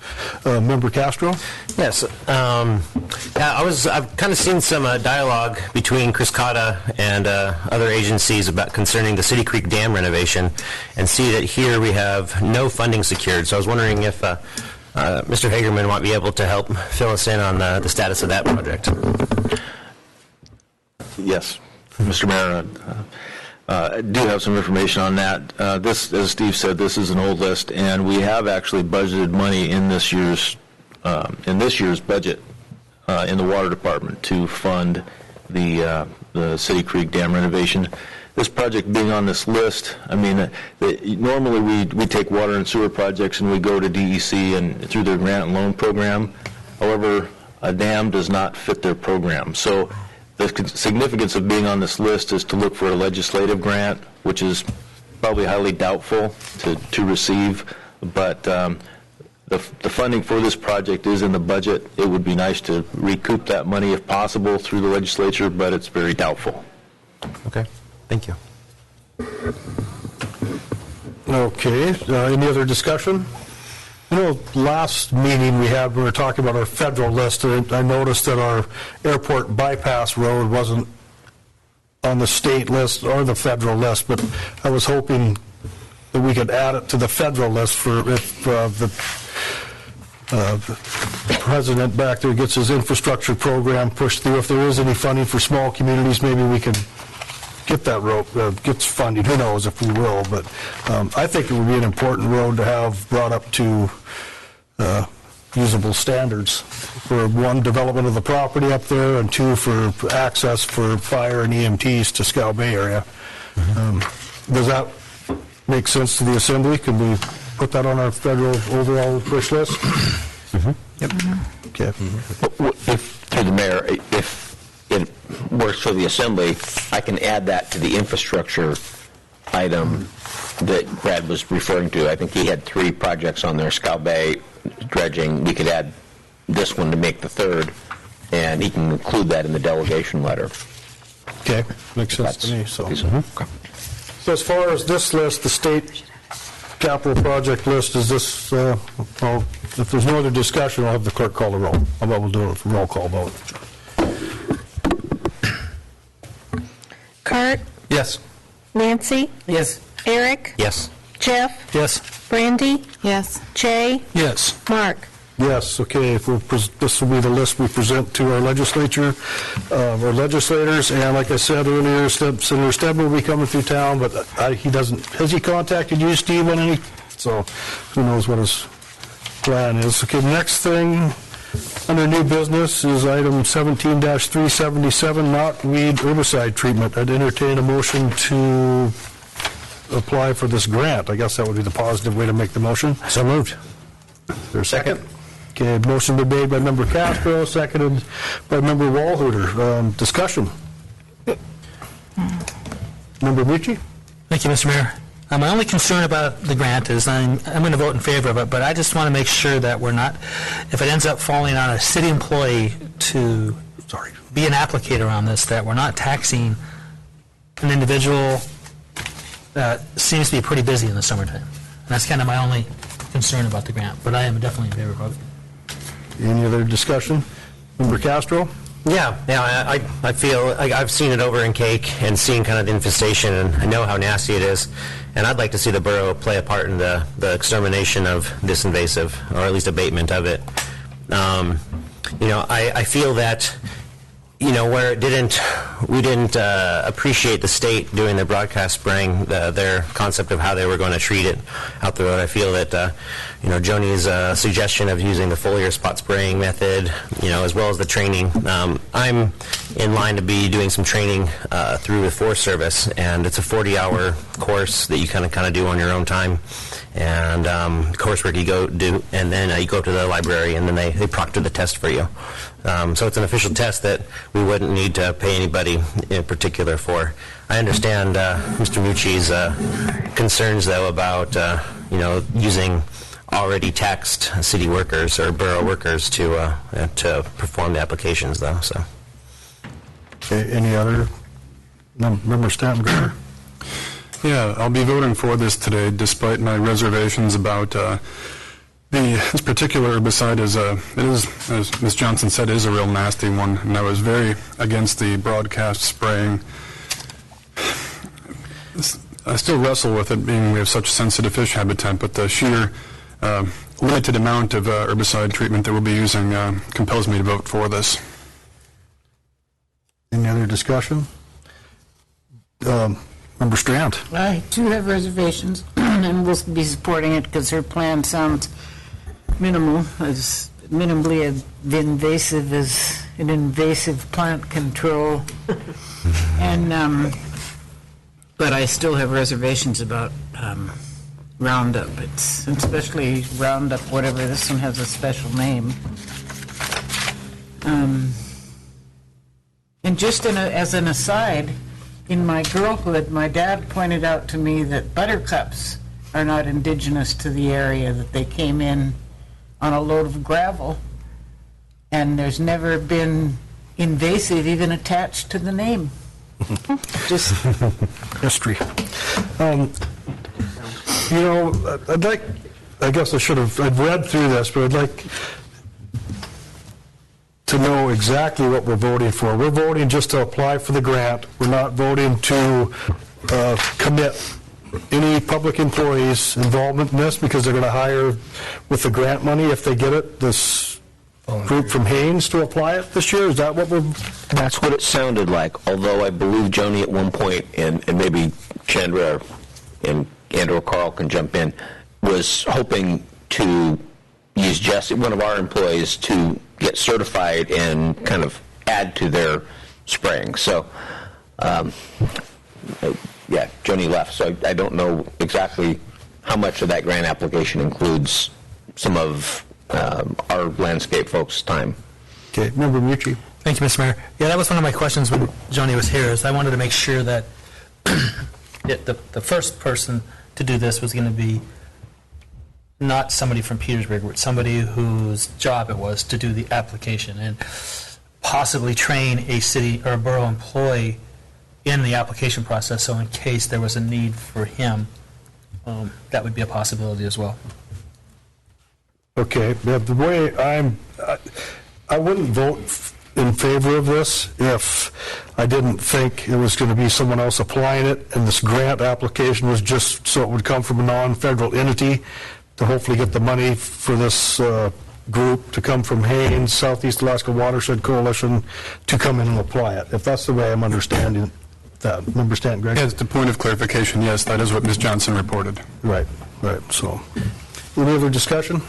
Member Castro? Yes. I've kind of seen some dialogue between Chris Cotta and other agencies about concerning the City Creek Dam renovation, and see that here we have no funding secured. So I was wondering if Mr. Hagerman might be able to help fill us in on the status of that project. Yes, Mr. Mayor, I do have some information on that. This, as Steve said, this is an old list, and we have actually budgeted money in this year's budget in the Water Department to fund the City Creek Dam renovation. This project being on this list, I mean, normally we take water and sewer projects and we go to DEC and through their grant and loan program. However, a dam does not fit their program. So the significance of being on this list is to look for a legislative grant, which is probably highly doubtful to receive, but the funding for this project is in the budget. It would be nice to recoup that money if possible through the legislature, but it's very doubtful. Okay. Thank you. Okay. Any other discussion? Last meeting we had, we were talking about our federal list, and I noticed that our airport bypass road wasn't on the state list or the federal list, but I was hoping that we could add it to the federal list for if the president back there gets his infrastructure program pushed through. If there is any funding for small communities, maybe we could get that road, gets funding. Who knows if we will, but I think it would be an important road to have brought up to usable standards for, one, development of the property up there, and two, for access for fire and EMTs to Scow Bay area. Does that make sense to the Assembly? Can we put that on our federal overall wish list? Yep. Okay. If, through the mayor, if it works for the Assembly, I can add that to the infrastructure item that Brad was referring to. I think he had 3 projects on there, Scow Bay, dredging. We could add this one to make the 3rd, and he can include that in the delegation letter. Okay, makes sense to me. So, Okay. so as far as this list, the state capital project list, is this, if there's no other discussion, I'll have the clerk call the roll. How about we'll do a roll call vote? Kurt, Yes. Nancy, Yes. Eric, Yes. Jeff, Yes. Brandy, Yes. Jay, Yes. Mark. Yes, okay, if this will be the list we present to our legislature, our legislators, and like I said earlier, Senator Stebbins will be coming through town, but he doesn't, has he contacted you, Steve, on any, so who knows what his plan is. Okay, the next thing under new business is item 17-377, knotweed herbicide treatment. I'd entertain a motion to apply for this grant. I guess that would be the positive way to make the motion. So moved. Is there a second? Okay, motion been made by Member Castro, seconded by Member Walhooter. Discussion. Member Bucci? Thank you, Mr. Mayor. My only concern about the grant is I'm going to vote in favor of it, but I just want to make sure that we're not, if it ends up falling on a city employee to be an applicator on this, that we're not taxing an individual that seems to be pretty busy in the summertime. And that's kind of my only concern about the grant, but I am definitely in favor of it. Any other discussion? Member Castro? Yeah, I feel like I've seen it over in Cake and seen kind of the infestation, and I know how nasty it is, and I'd like to see the borough play a part in the extermination of this invasive, or at least abatement of it. I feel that where we didn't appreciate the state doing their broadcast spraying, their concept of how they were going to treat it out the road. I feel that, Joni's suggestion of using the foliar spot spraying method, as well as the training. I'm in line to be doing some training through the Forest Service, and it's a 40-hour course that you kind of do on your own time. And coursework you go do, and then you go up to the library, and then they proctor the test for you. So it's an official test that we wouldn't need to pay anybody in particular for. I understand Mr. Mucci's concerns, though, about using already taxed city workers or borough workers to perform the applications, though. So. Okay, any other? Member Stanton? Yeah, I'll be voting for this today, despite my reservations about this particular herbicide. It is, as Ms. Johnson said, is a real nasty one, and I was very against the broadcast spraying. I still wrestle with it, being we have such sensitive fish habitat, but the sheer limited amount of herbicide treatment that we'll be using compels me to vote for this. Any other discussion? Member Strand? I do have reservations, and we'll be supporting it because her plan sounds minimal, as minimally invasive as an invasive plant control. And but I still have reservations about Roundup. It's especially Roundup, whatever. This one has a special name. And just as an aside, in my girlhood, my dad pointed out to me that buttercups are not indigenous to the area, that they came in on a load of gravel, and there's never been invasive even attached to the name. Just history. I'd read through this, but I'd like to know exactly what we're voting for. We're voting just to apply for the grant. We're not voting to commit any public employees' involvement in this, because they're going to hire with the grant money, if they get it, this group from Haynes to apply it this year. Is that what we're... That's what it sounded like, although I believe Joni at one point, and maybe Chandra and or Carl can jump in, was hoping to use Jesse, one of our employees, to get certified and kind of add to their spraying. So, yeah, Joni left, so I don't know exactly how much of that grant application includes some of our landscape folks' time. Okay, Member Mucci. Thank you, Mr. Mayor. Yeah, that was one of my questions when Joni was here, is I wanted to make sure that the first person to do this was going to be not somebody from Petersburg, but somebody whose job it was to do the application and possibly train a city or a borough employee in the application process, so in case there was a need for him, that would be a possibility as well. Okay, the way I wouldn't vote in favor of this if I didn't think it was going to be someone else applying it, and this grant application was just so it would come from a non-federal entity to hopefully get the money for this group to come from Haynes, Southeast Alaska Watershed Coalition, to come in and apply it, if that's the way I'm understanding that. Member Stanton, Greg? Yes, the point of clarification, yes, that is what Ms. Johnson reported. Right, so. Any other discussion?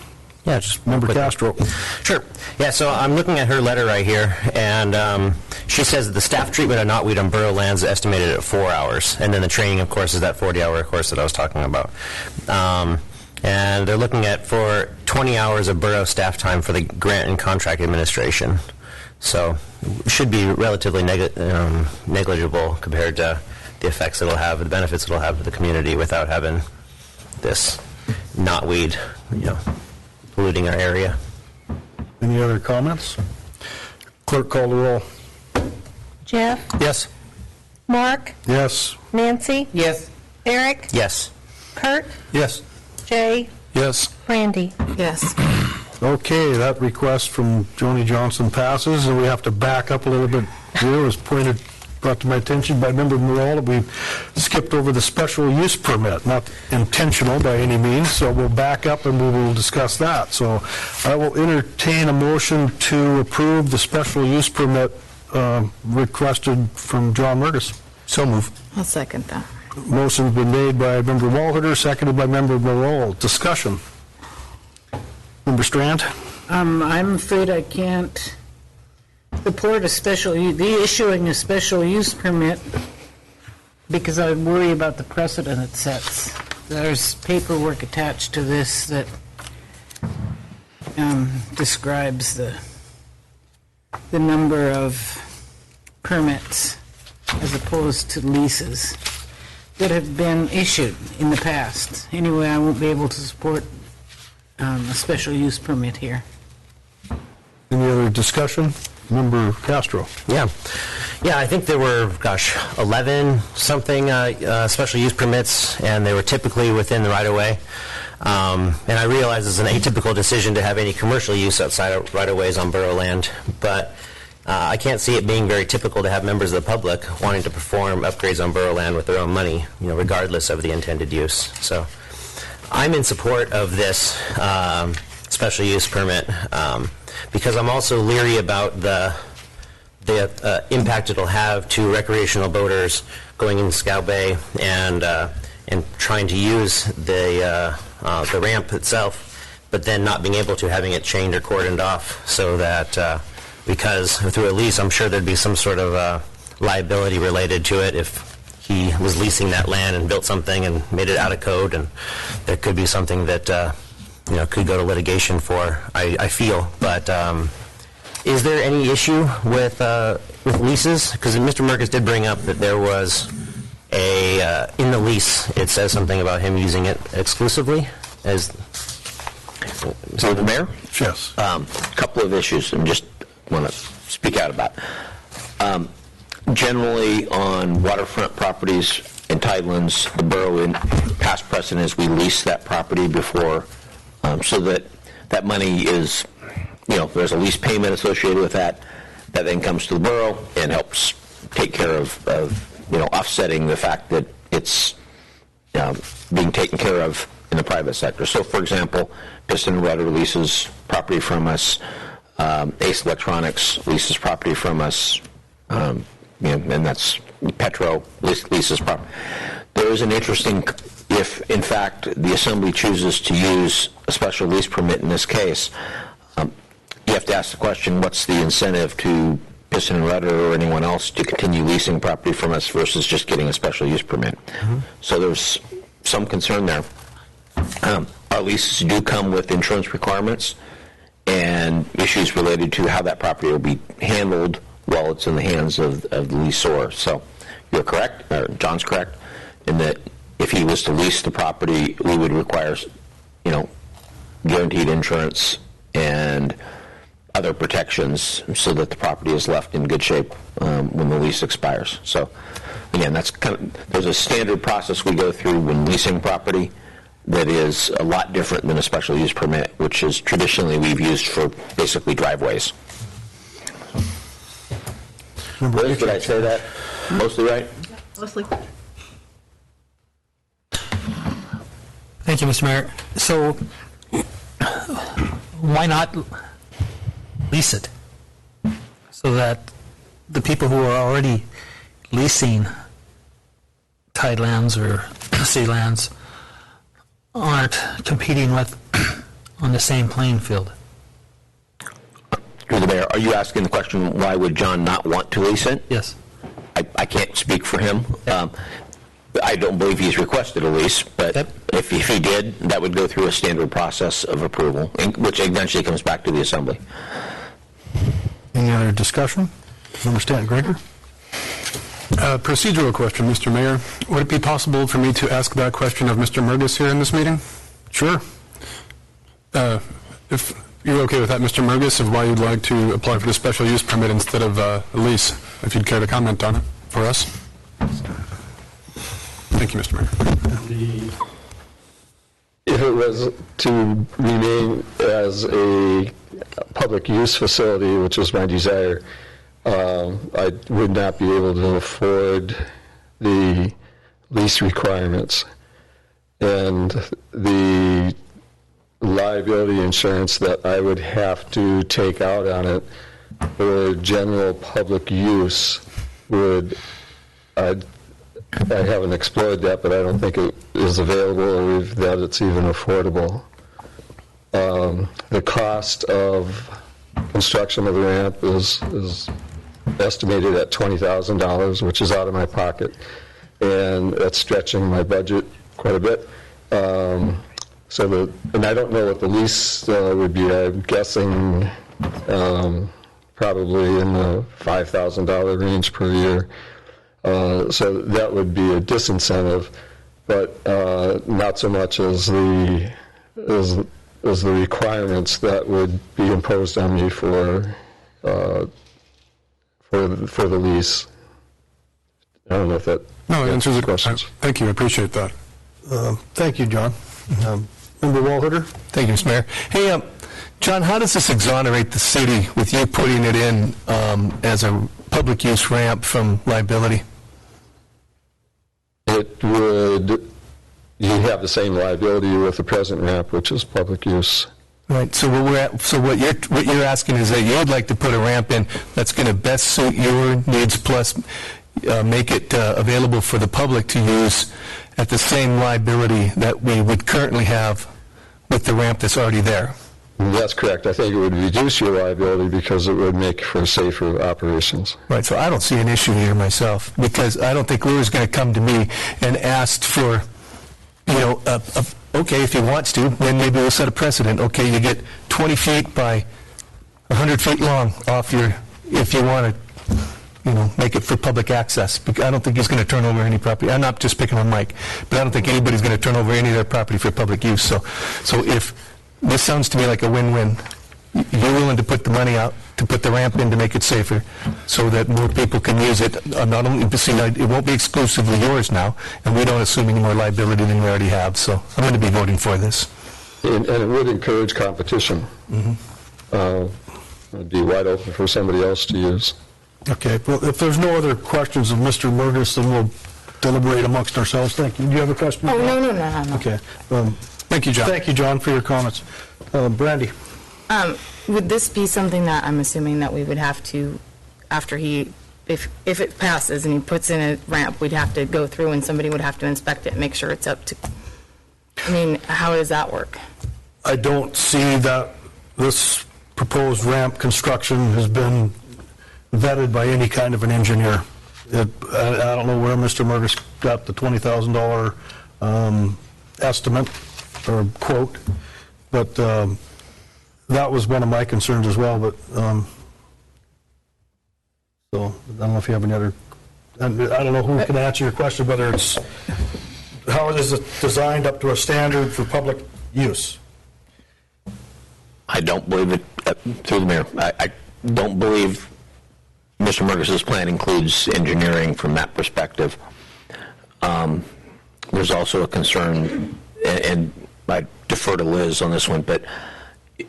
Yeah, just Member Castro. Sure. Yeah, so I'm looking at her letter right here, and she says that the staff treatment of knotweed on borough lands is estimated at 4 hours, and then the training, of course, is that 40-hour course that I was talking about. And they're looking at for 20 hours of borough staff time for the grant and contract administration. So it should be relatively negligible compared to the effects it'll have, the benefits it'll have to the community without having this knotweed, polluting our area. Any other comments? Clerk, call the roll. Jeff? Yes. Mark? Yes. Nancy? yes. Eric? Yes. Kurt? Yes. Jay? Yes. Randy? Yes. Okay, that request from Joni Johnson passes, and we have to back up a little bit. Here was brought to my attention by Member Morrell that we skipped over the special use permit, not intentional by any means, so we'll back up and we will discuss that. So I will entertain a motion to approve the special use permit requested from John Mergus. So move. I'll second that. Motion's been made by Member Walhitter, seconded by Member Morol. Discussion. Member Strand? I'm afraid I can't support the issuing a special use permit because I worry about the precedent it sets. There's paperwork attached to this that describes the number of permits as opposed to leases that have been issued in the past. Anyway, I won't be able to support a special use permit here. Any other discussion? Member Castro? Yeah, I think there were, 11 something special use permits, and they were typically within the right-of-way. And I realize it's an atypical decision to have any commercial use outside of right-of-ways on borough land, but I can't see it being very typical to have members of the public wanting to perform upgrades on borough land with their own money, regardless of the intended use. So I'm in support of this special use permit because I'm also leery about the impact it'll have to recreational boaters going in Scout Bay and trying to use the ramp itself, but then not being able to, having it chained or cordoned off, so that because through a lease, I'm sure there'd be some sort of liability related to it if he was leasing that land and built something and made it out of code, and there could be something that could go to litigation for, I feel. But is there any issue with leases? Because Mr. Merkus did bring up that there was in the lease, it says something about him using it exclusively as... So the mayor? Yes. A couple of issues and just want to speak out about. Generally, on waterfront properties and tidelands, the borough, in past precedent, is we lease that property before, so that money is, there's a lease payment associated with that then comes to the borough and helps take care of offsetting the fact that it's being taken care of in the private sector. So, for example, Piston and Rudder leases property from us. Ace Electronics leases property from us, and that's Petro leases property. There is an interesting, if in fact the Assembly chooses to use a special lease permit in this case, you have to ask the question, what's the incentive to Piston and Rudder or anyone else to continue leasing property from us versus just getting a special use permit? Mm-hmm. So there's some concern there. Our leases do come with insurance requirements and issues related to how that property will be handled while it's in the hands of the leaseor. So you're correct, or John's correct, in that if he was to lease the property, we would require, guaranteed insurance and other protections so that the property is left in good shape when the lease expires. So again, that's there's a standard process we go through when leasing property that is a lot different than a special use permit, which is traditionally we've used for basically driveways. Liz, did I say that mostly right? Mostly. Thank you, Mr. Mayor. So why not lease it so that the people who are already leasing tidelands or sea lands aren't competing with on the same playing field? Through the mayor, are you asking the question, why would John not want to lease it? Yes. I can't speak for him. I don't believe he's requested a lease, but if he did, that would go through a standard process of approval, which eventually comes back to the Assembly. Any other discussion? Member Stanton Gregor? Procedural question, Mr. Mayor. Would it be possible for me to ask that question of Mr. Mergus here in this meeting? Sure. If you're okay with that, Mr. Mergus, of why you'd like to apply for the special use permit instead of a lease, if you'd care to comment on it for us. Thank you, Mr. Mayor. If it was to remain as a public use facility, which was my desire, I would not be able to afford the lease requirements and the liability insurance that I would have to take out on it for general public use would, I haven't explored that, but I don't think it is available or that it's even affordable. The cost of construction of the ramp is estimated at $20,000, which is out of my pocket, and that's stretching my budget quite a bit. And I don't know what the lease would be. I'm guessing probably in the $5,000 range per year. So that would be a disincentive, but not so much as the requirements that would be imposed on me for the lease. I don't know if that answers the questions. Thank you, I appreciate that. Thank you, John. Member Walhooter? Thank you, Mr. Mayor. Hey, John, how does this exonerate the city with you putting it in as a public use ramp from liability? It would, you have the same liability with the present ramp, which is public use. Right. So what you're asking is that you would like to put a ramp in that's going to best suit your needs, plus make it available for the public to use at the same liability that we would currently have with the ramp that's already there. That's correct. I think it would reduce your liability because it would make for safer operations. Right. So I don't see an issue here myself, because I don't think Lou's going to come to me and ask for, okay, if he wants to, then maybe we'll set a precedent. Okay, you get 20 feet by 100 feet long off if you want to, make it for public access. I don't think he's going to turn over any property. I'm not just picking on Mike, but I don't think anybody's going to turn over any of their property for public use. So if this sounds to me like a win-win, you're willing to put the money out to put the ramp in to make it safer so that more people can use it. Not only, it won't be exclusively yours now, and we don't assume any more liability than we already have. So I'm going to be voting for this. And it would encourage competition. It'd be wide open for somebody else to use. Okay, well, if there's no other questions of Mr. Murgis, then we'll deliberate amongst ourselves. Thank you. Do you have a question? Oh, no. Okay. Thank you, John. Thank you, John, for your comments. Brandy? Would this be something that I'm assuming that we would have to, after if it passes and he puts in a ramp, we'd have to go through and somebody would have to inspect it and make sure it's up to, how does that work? I don't see that this proposed ramp construction has been vetted by any kind of an engineer. I don't know where Mr. Murgis got the $20,000 estimate or quote, but that was one of my concerns as well. But so I don't know if you have any other. I don't know who can answer your question, whether it's how is it designed up to a standard for public use. I don't believe it, through the mayor, I don't believe Mr. Murgis's plan includes engineering from that perspective. There's also a concern, and I defer to Liz on this one, but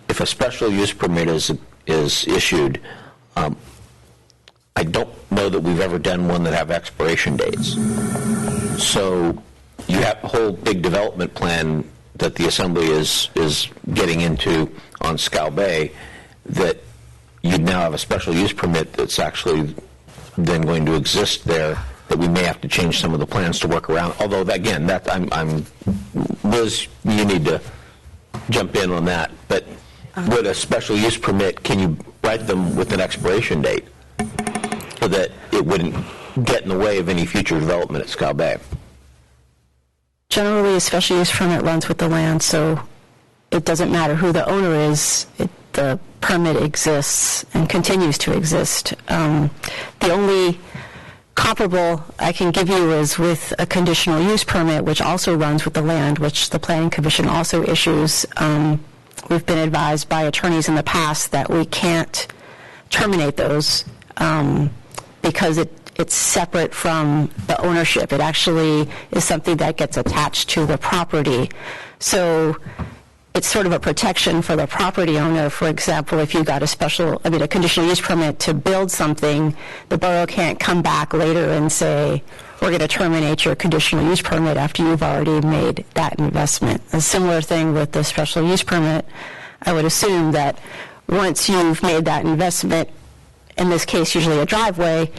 if a special use permit is issued, I don't know that we've ever done one that have expiration dates. So you have a whole big development plan that the Assembly is getting into on Scow Bay, that you now have a special use permit that's actually then going to exist there, that we may have to change some of the plans to work around. Although, again, Liz, you need to jump in on that. But with a special use permit, can you write them with an expiration date so that it wouldn't get in the way of any future development at Scow Bay? Generally, a special use permit runs with the land, so it doesn't matter who the owner is. The permit exists and continues to exist. The only comparable I can give you is with a conditional use permit, which also runs with the land, which the Planning Commission also issues. We've been advised by attorneys in the past that we can't terminate those because it's separate from the ownership. It actually is something that gets attached to the property. So it's sort of a protection for the property owner. For example, if you got a conditional use permit to build something, the borough can't come back later and say, we're going to terminate your conditional use permit after you've already made that investment. A similar thing with the special use permit. I would assume that once you've made that investment in this case usually a driveway,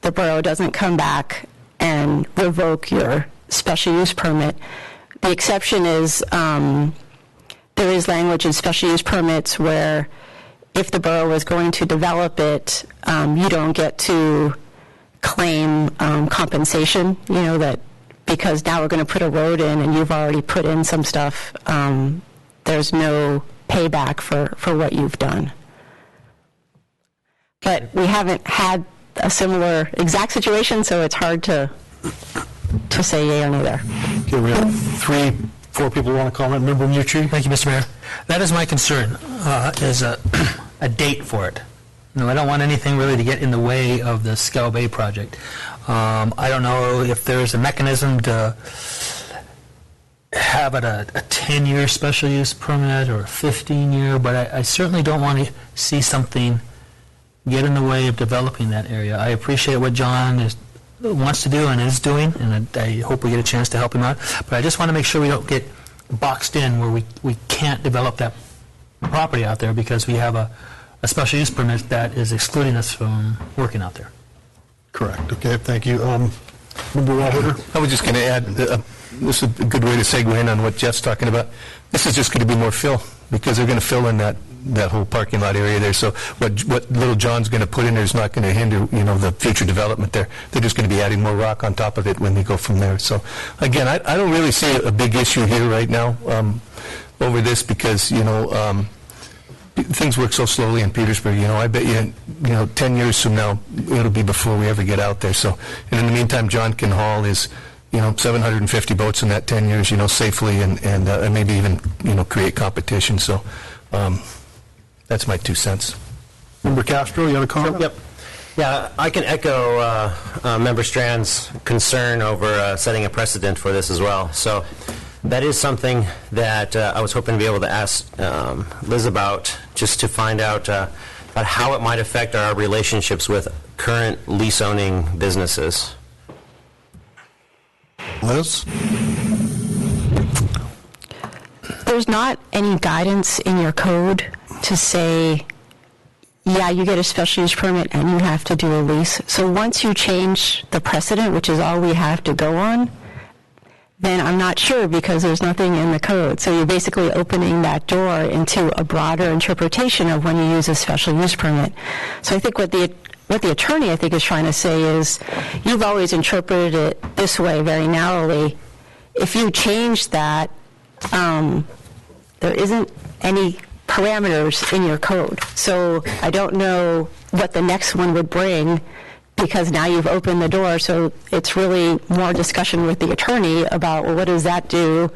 the borough doesn't come back and revoke your special use permit. The exception is there is language in special use permits where if the borough was going to develop it, you don't get to claim compensation, that because now we're going to put a road in and you've already put in some stuff, there's no payback for what you've done. But we haven't had a similar exact situation, so it's hard to say yay or no there. Okay, we have 4 people want to comment. Member Mucci? Thank you, Mr. Mayor. That is my concern, is a date for it. I don't want anything really to get in the way of the Scow Bay project. I don't know if there's a mechanism to have it a 10-year special use permit or a 15-year, but I certainly don't want to see something get in the way of developing that area. I appreciate what John wants to do and is doing, and I hope we get a chance to help him out. But I just want to make sure we don't get boxed in where we can't develop that property out there because we have a special use permit that is excluding us from working out there. Correct. Okay, thank you. Member Walter? I was just going to add, this is a good way to segue in on what Jeff's talking about. This is just going to be more fill because they're going to fill in that whole parking lot area there. So what little John's going to put in there is not going to hinder, the future development there. They're just going to be adding more rock on top of it when they go from there. So again, I don't really see a big issue here right now over this because, things work so slowly in Petersburg. I bet you, 10 years from now, it'll be before we ever get out there. So, and in the meantime, John can haul his, 750 boats in that 10 years, safely and maybe even, create competition. So, that's my 2 cents. Member Castro, you have a comment? Yep. Yeah, I can echo Member Strand's concern over setting a precedent for this as well. So that is something that I was hoping to be able to ask Liz about, just to find out about how it might affect our relationships with current lease-owning businesses. Liz? There's not any guidance in your code to say, yeah, you get a special use permit and you have to do a lease. So once you change the precedent, which is all we have to go on, then I'm not sure because there's nothing in the code. So you're basically opening that door into a broader interpretation of when you use a special use permit. So I think what the attorney, I think, is trying to say is you've always interpreted it this way very narrowly. If you change that, there isn't any parameters in your code. So I don't know what the next one would bring because now you've opened the door. So it's really more discussion with the attorney about, well, what does that do,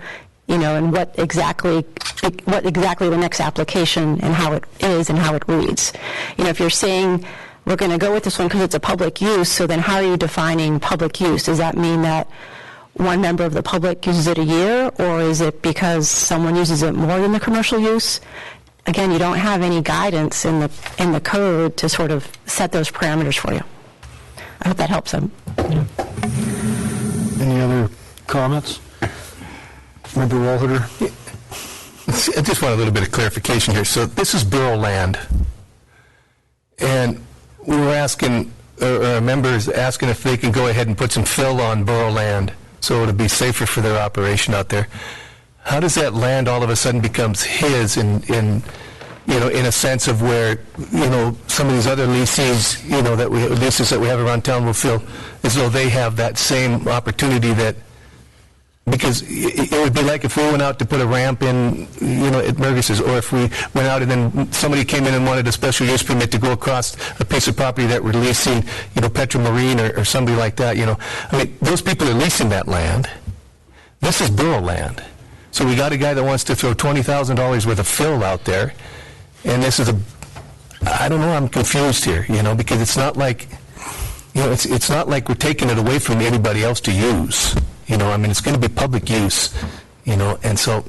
and what exactly the next application and how it is and how it reads. If you're saying we're going to go with this one because it's a public use, so then how are you defining public use? Does that mean that one member of the public uses it a year, or is it because someone uses it more than the commercial use? Again, you don't have any guidance in the code to sort of set those parameters for you. I hope that helps them. Any other comments? Member Walter? I just want a little bit of clarification here. So this is borough land, and we were asking, our members asking if they can go ahead and put some fill on borough land so it'll be safer for their operation out there. How does that land all of a sudden becomes his in a sense of where, some of these other leases, leases that we have around town will feel as though they have that same opportunity because it would be like if we went out to put a ramp in, at Mergis's, or if we went out and then somebody came in and wanted a special use permit to go across a piece of property that we're leasing, Petromarine or somebody like that, I mean, those people are leasing that land. This is borough land. So we got a guy that wants to throw $20,000 worth of fill out there, and this is I don't know, I'm confused here, because it's not like, it's not like we're taking it away from anybody else to use. I mean, it's going to be public use, and so,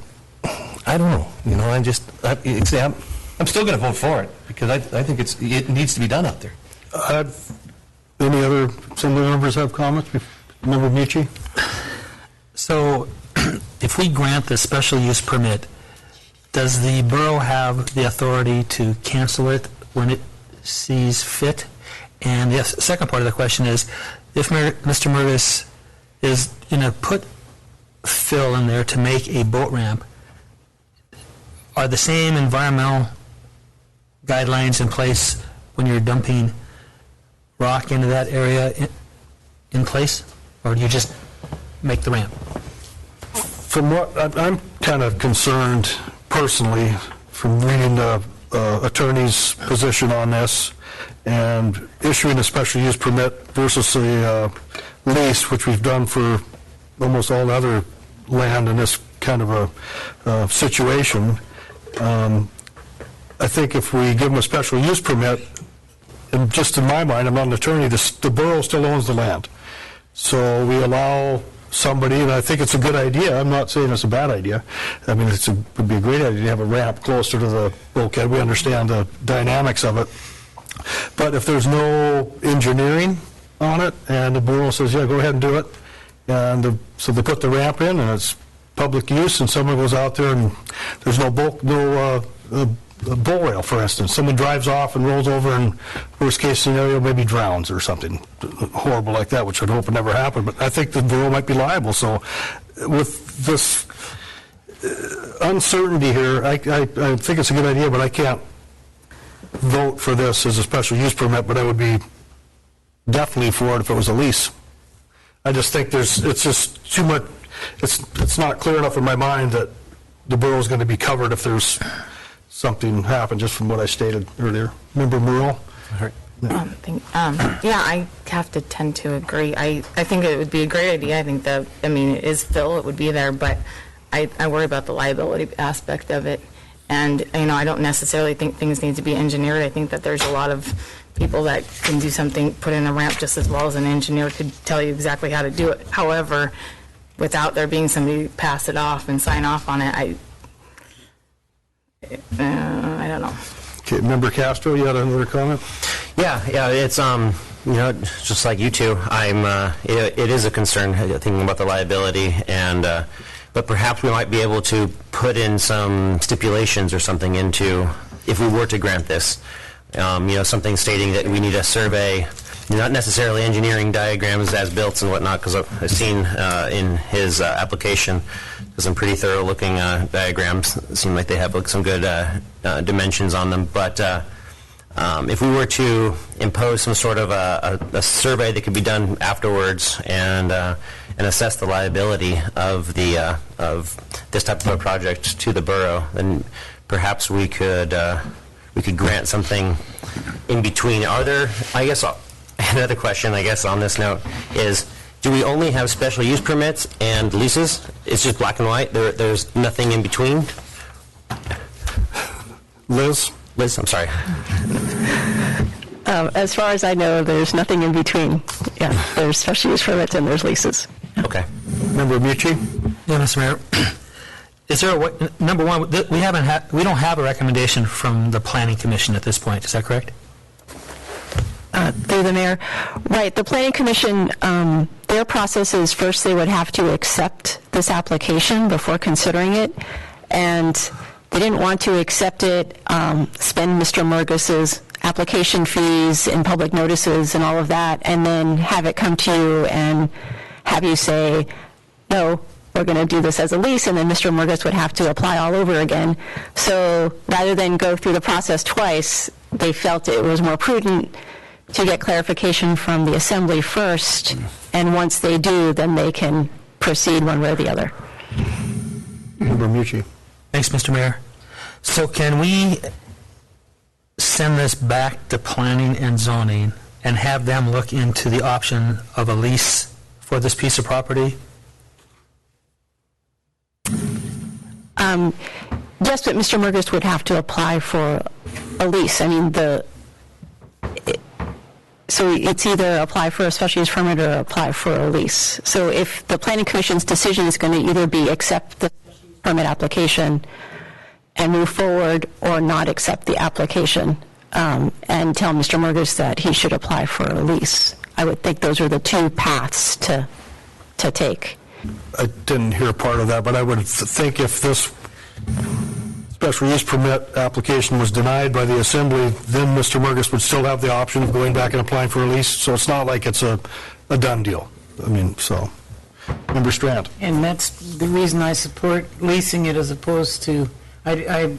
I don't know, I'm still going to vote for it, because I think it needs to be done out there. Any other assembly members have comments? Member Mucci? So, if we grant the special use permit, does the borough have the authority to cancel it when it sees fit? And the second part of the question is, if Mr. Murgis is going to put fill in there to make a boat ramp, are the same environmental guidelines in place when you're dumping rock into that area in place? Or do you just make the ramp? From what, I'm kind of concerned personally from reading the attorney's position on this and issuing a special use permit versus a lease, which we've done for almost all other land in this kind of a situation. I think if we give them a special use permit, and just in my mind, I'm not an attorney, the borough still owns the land. So we allow somebody, and I think it's a good idea, I'm not saying it's a bad idea, I mean, it would be a great idea to have a ramp closer to the bulkhead. We understand the dynamics of it. But if there's no engineering on it, and the borough says, yeah, go ahead and do it, and so they put the ramp in, and it's public use, and someone goes out there and there's no bull rail, for instance. Someone drives off and rolls over, and worst case scenario, maybe drowns or something horrible like that, which I'd hope would never happen. But I think the borough might be liable. So with this uncertainty here, I think it's a good idea, but I can't vote for this as a special use permit, but I would be definitely for it if it was a lease. I just think it's just too much, it's not clear enough in my mind that the borough's going to be covered if there's something happen, just from what I stated earlier. Member Murrell? Yeah, I have to tend to agree. I think it would be a great idea. I think that, I mean, it is fill, it would be there, but I worry about the liability aspect of it. And, you know, I don't necessarily think things need to be engineered. I think that there's a lot of people that can do something, put in a ramp just as well as an engineer could tell you exactly how to do it. However, without there being somebody pass it off and sign off on it, I don't know. Okay, Member Castro, you had another comment? Yeah, it's you know, just like you two, it is a concern thinking about the liability, and but perhaps we might be able to put in some stipulations or something into, if we were to grant this, you know, something stating that we need a survey, not necessarily engineering diagrams as built and whatnot, because I've seen in his application some pretty thorough looking diagrams. Seem like they have some good dimensions on them, but if we were to impose some sort of a survey that could be done afterwards and assess the liability of the of this type of a project to the borough, then perhaps we could grant something in between. Are there, I guess, another question, I guess, on this note is, do we only have special use permits and leases? It's just black and white? There's nothing in between? Liz, I'm sorry. As far as I know, there's nothing in between. Yeah, there's special use permits and there's leases. Okay. Member Mucci? Yeah, Mr. Mayor. Is there number one, we don't have a recommendation from the Planning Commission at this point, is that correct? Through the mayor. Right, the Planning Commission, their process is first they would have to accept this application before considering it, and they didn't want to accept it, spend Mr. Murgis's application fees and public notices and all of that, and then have it come to you and have you say, no, we're going to do this as a lease, and then Mr. Murgis would have to apply all over again. So rather than go through the process twice, they felt it was more prudent to get clarification from the assembly first, and once they do, then they can proceed one way or the other. Member Mucci? Thanks, Mr. Mayor. So can we send this back to planning and zoning and have them look into the option of a lease for this piece of property? Yes, but Mr. Murgis would have to apply for a lease. I mean, so it's either apply for a special use permit or apply for a lease. So if the Planning Commission's decision is going to either be accept the permit application and move forward, or not accept the application and tell Mr. Murgis that he should apply for a lease. I would think those are the two paths to take. I didn't hear part of that, but I would think if this special use permit application was denied by the Assembly, then Mr. Murgis would still have the option of going back and applying for a lease. So it's not like it's a done deal. I mean, so. Member Strand. And that's the reason I support leasing it as opposed to, I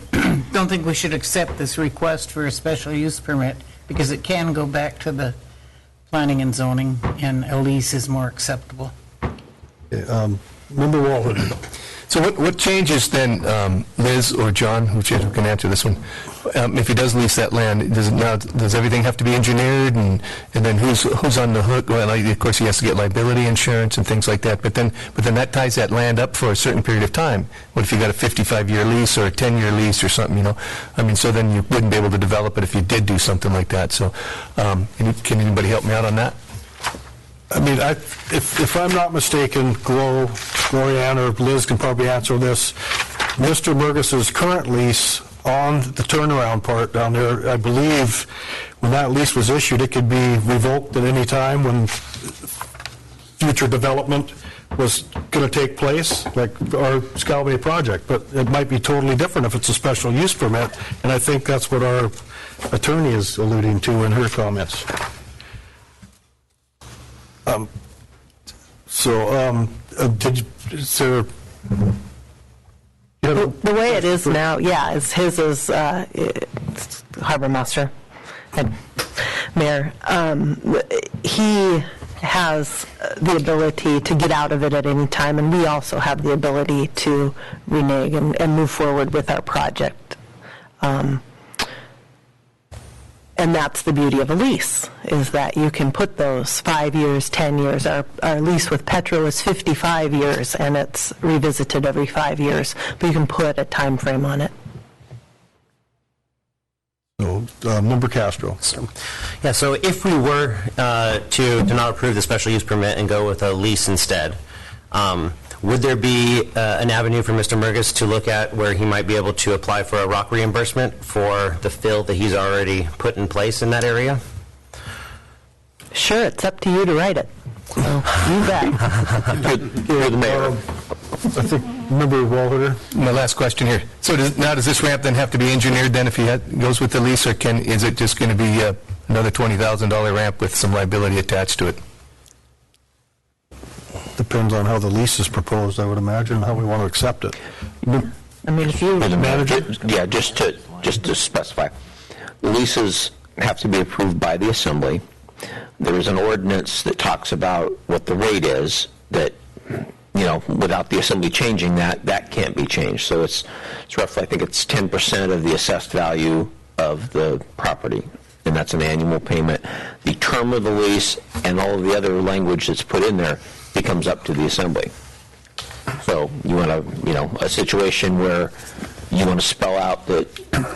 don't think we should accept this request for a special use permit because it can go back to the planning and zoning, and a lease is more acceptable. Member Walden. So what changes then, Liz or John, whichever can answer this one, if he does lease that land, does everything have to be engineered, and then who's on the hook? Well, of course, he has to get liability insurance and things like that, but then that ties that land up for a certain period of time. What if you got a 55-year lease or a 10-year lease or something, you know? I mean, so then you wouldn't be able to develop it if you did do something like that. So can anybody help me out on that? I mean, if I'm not mistaken, Glorianne or Liz can probably answer this. Mr. Murgis's current lease on the turnaround part down there, I believe when that lease was issued, it could be revoked at any time when future development was going to take place, like our Scow Bay project. But it might be totally different if it's a special use permit, and I think that's what our attorney is alluding to in her comments. The way it is now, yeah, is his is it's Harbor Master and Mayor. He has the ability to get out of it at any time, and we also have the ability to renege and move forward with our project. And that's the beauty of a lease, is that you can put those 5 years, 10 years. Our lease with Petro is 55 years, and it's revisited every 5 years. But you can put a time frame on it. So, Member Castro. Yeah, so if we were to not approve the special use permit and go with a lease instead, would there be an avenue for Mr. Murgis to look at where he might be able to apply for a rock reimbursement for the fill that he's already put in place in that area? Sure, it's up to you to write it. So, you bet. You're the mayor. I think, Member Walter. My last question here. So does this ramp then have to be engineered then if he goes with the lease, or is it just going to be another $20,000 ramp with some liability attached to it? Depends on how the lease is proposed, I would imagine, how we want to accept it. I mean, if you manager. Yeah, just to specify, leases have to be approved by the Assembly. There is an ordinance that talks about what the rate is that, you know, without the Assembly changing that can't be changed. So it's roughly, I think it's 10% of the assessed value of the property, and that's an annual payment. The term of the lease and all of the other language that's put in there becomes up to the Assembly. So you want a situation where you want to spell out that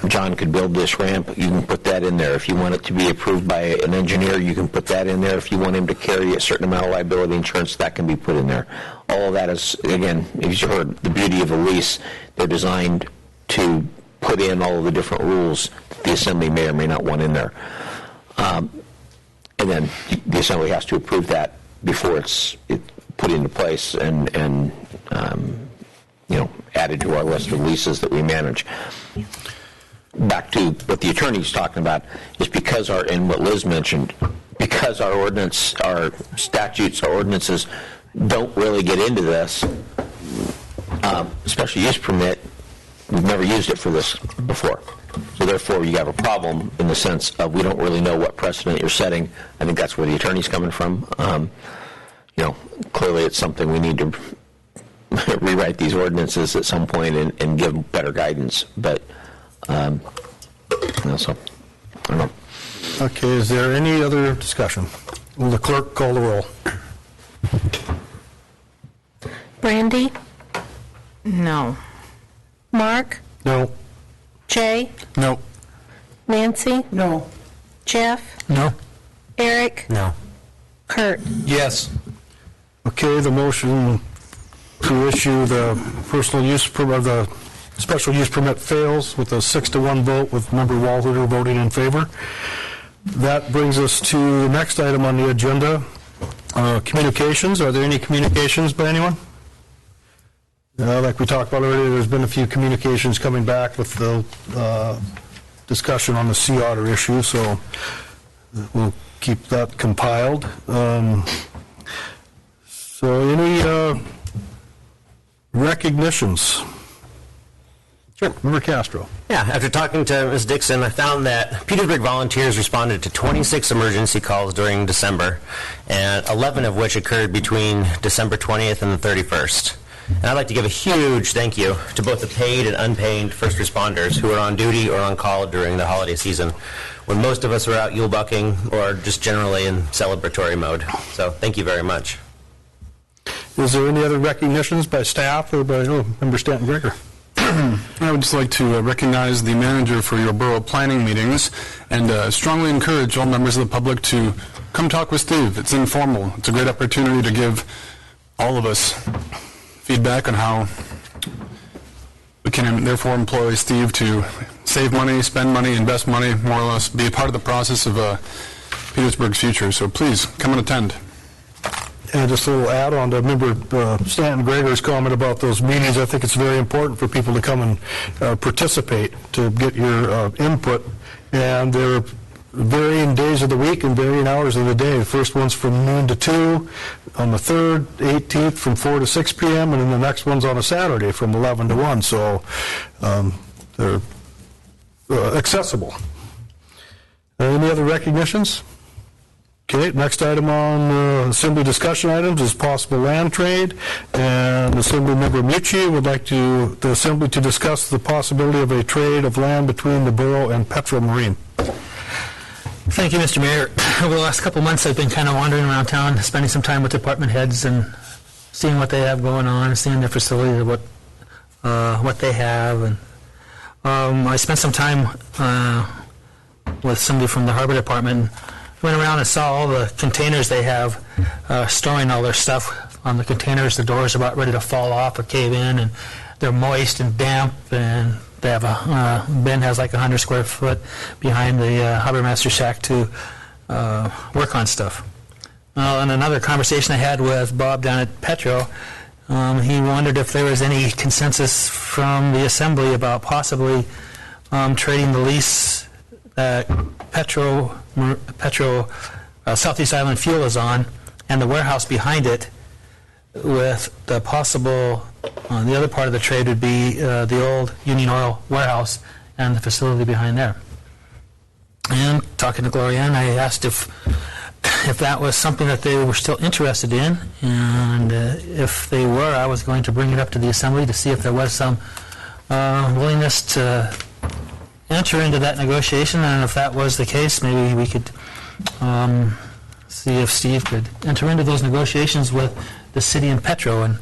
John could build this ramp, you can put that in there. If you want it to be approved by an engineer, you can put that in there. If you want him to carry a certain amount of liability insurance, that can be put in there. All of that is, again, as you heard, the beauty of a lease. They're designed to put in all of the different rules that the Assembly may or may not want in there. And then the Assembly has to approve that before it's put into place and added to our list of leases that we manage. Back to what the attorney's talking about is because and what Liz mentioned, because our ordinance, our statutes, our ordinances don't really get into this, special use permit, we've never used it for this before. So therefore, you have a problem in the sense of we don't really know what precedent you're setting. I think that's where the attorney's coming from. Clearly it's something we need to rewrite these ordinances at some point and give better guidance. But, so, I don't know. Okay, is there any other discussion? Will the clerk call the roll? Brandy? No. Mark? No. Jay? No. Nancy? No. Jeff? No. Eric? No. Kurt? Yes. Okay, the motion to issue the personal use permit, the special use permit fails with a 6-1 vote with Member Walter voting in favor. That brings us to the next item on the agenda, communications. Are there any communications by anyone? Like we talked about earlier, there's been a few communications coming back with the discussion on the sea otter issue, so we'll keep that compiled. So any recognitions? Sure. Member Castro. Yeah, after talking to Ms. Dixon, I found that Petersburg volunteers responded to 26 emergency calls during December, and 11 of which occurred between December 20th and the 31st. And I'd like to give a huge thank you to both the paid and unpaid first responders who are on duty or on call during the holiday season, when most of us are out Yule bucking or just generally in celebratory mode. So thank you very much. Is there any other recognitions by staff or by Member Stanton Greger? I would just like to recognize the manager for your borough planning meetings and strongly encourage all members of the public to come talk with Steve. It's informal. It's a great opportunity to give all of us feedback on how we can therefore employ Steve to save money, spend money, invest money, more or less be a part of the process of Petersburg's future. So please come and attend. And just a little add-on to Member Stanton Greger's comment about those meetings. I think it's very important for people to come and participate, to get your input. And there are varying days of the week and varying hours of the day. The first one's from noon to 2 on the 3rd, 18th from 4 to 6 p.m., and then the next one's on a Saturday from 11 to 1. So they're accessible. Any other recognitions? Okay, next item on Assembly discussion items is possible land trade, and Assembly Member Mucci would like the Assembly to discuss the possibility of a trade of land between the borough and Petro Marine. Thank you, Mr. Mayor. Over the last couple months, I've been kind of wandering around town, spending some time with department heads and seeing what they have going on, seeing their facilities, what they have. And I spent some time with somebody from the Harbor Department. Went around and saw all the containers they have storing all their stuff on the containers. The doors are about ready to fall off or cave in, and they're moist and damp, and they have Ben has like 100 square foot behind the harbor master shack to work on stuff. And another conversation I had with Bob down at Petro, he wondered if there was any consensus from the Assembly about possibly trading the lease that Petro Southeast Island Fuel is on, and the warehouse behind it, with the possible, the other part of the trade would be the old Union Oil warehouse and the facility behind there. And talking to Gloria, I asked if that was something that they were still interested in, and if they were, I was going to bring it up to the Assembly to see if there was some willingness to enter into that negotiation, and if that was the case, maybe we could see if Steve could enter into those negotiations with the city and Petro. And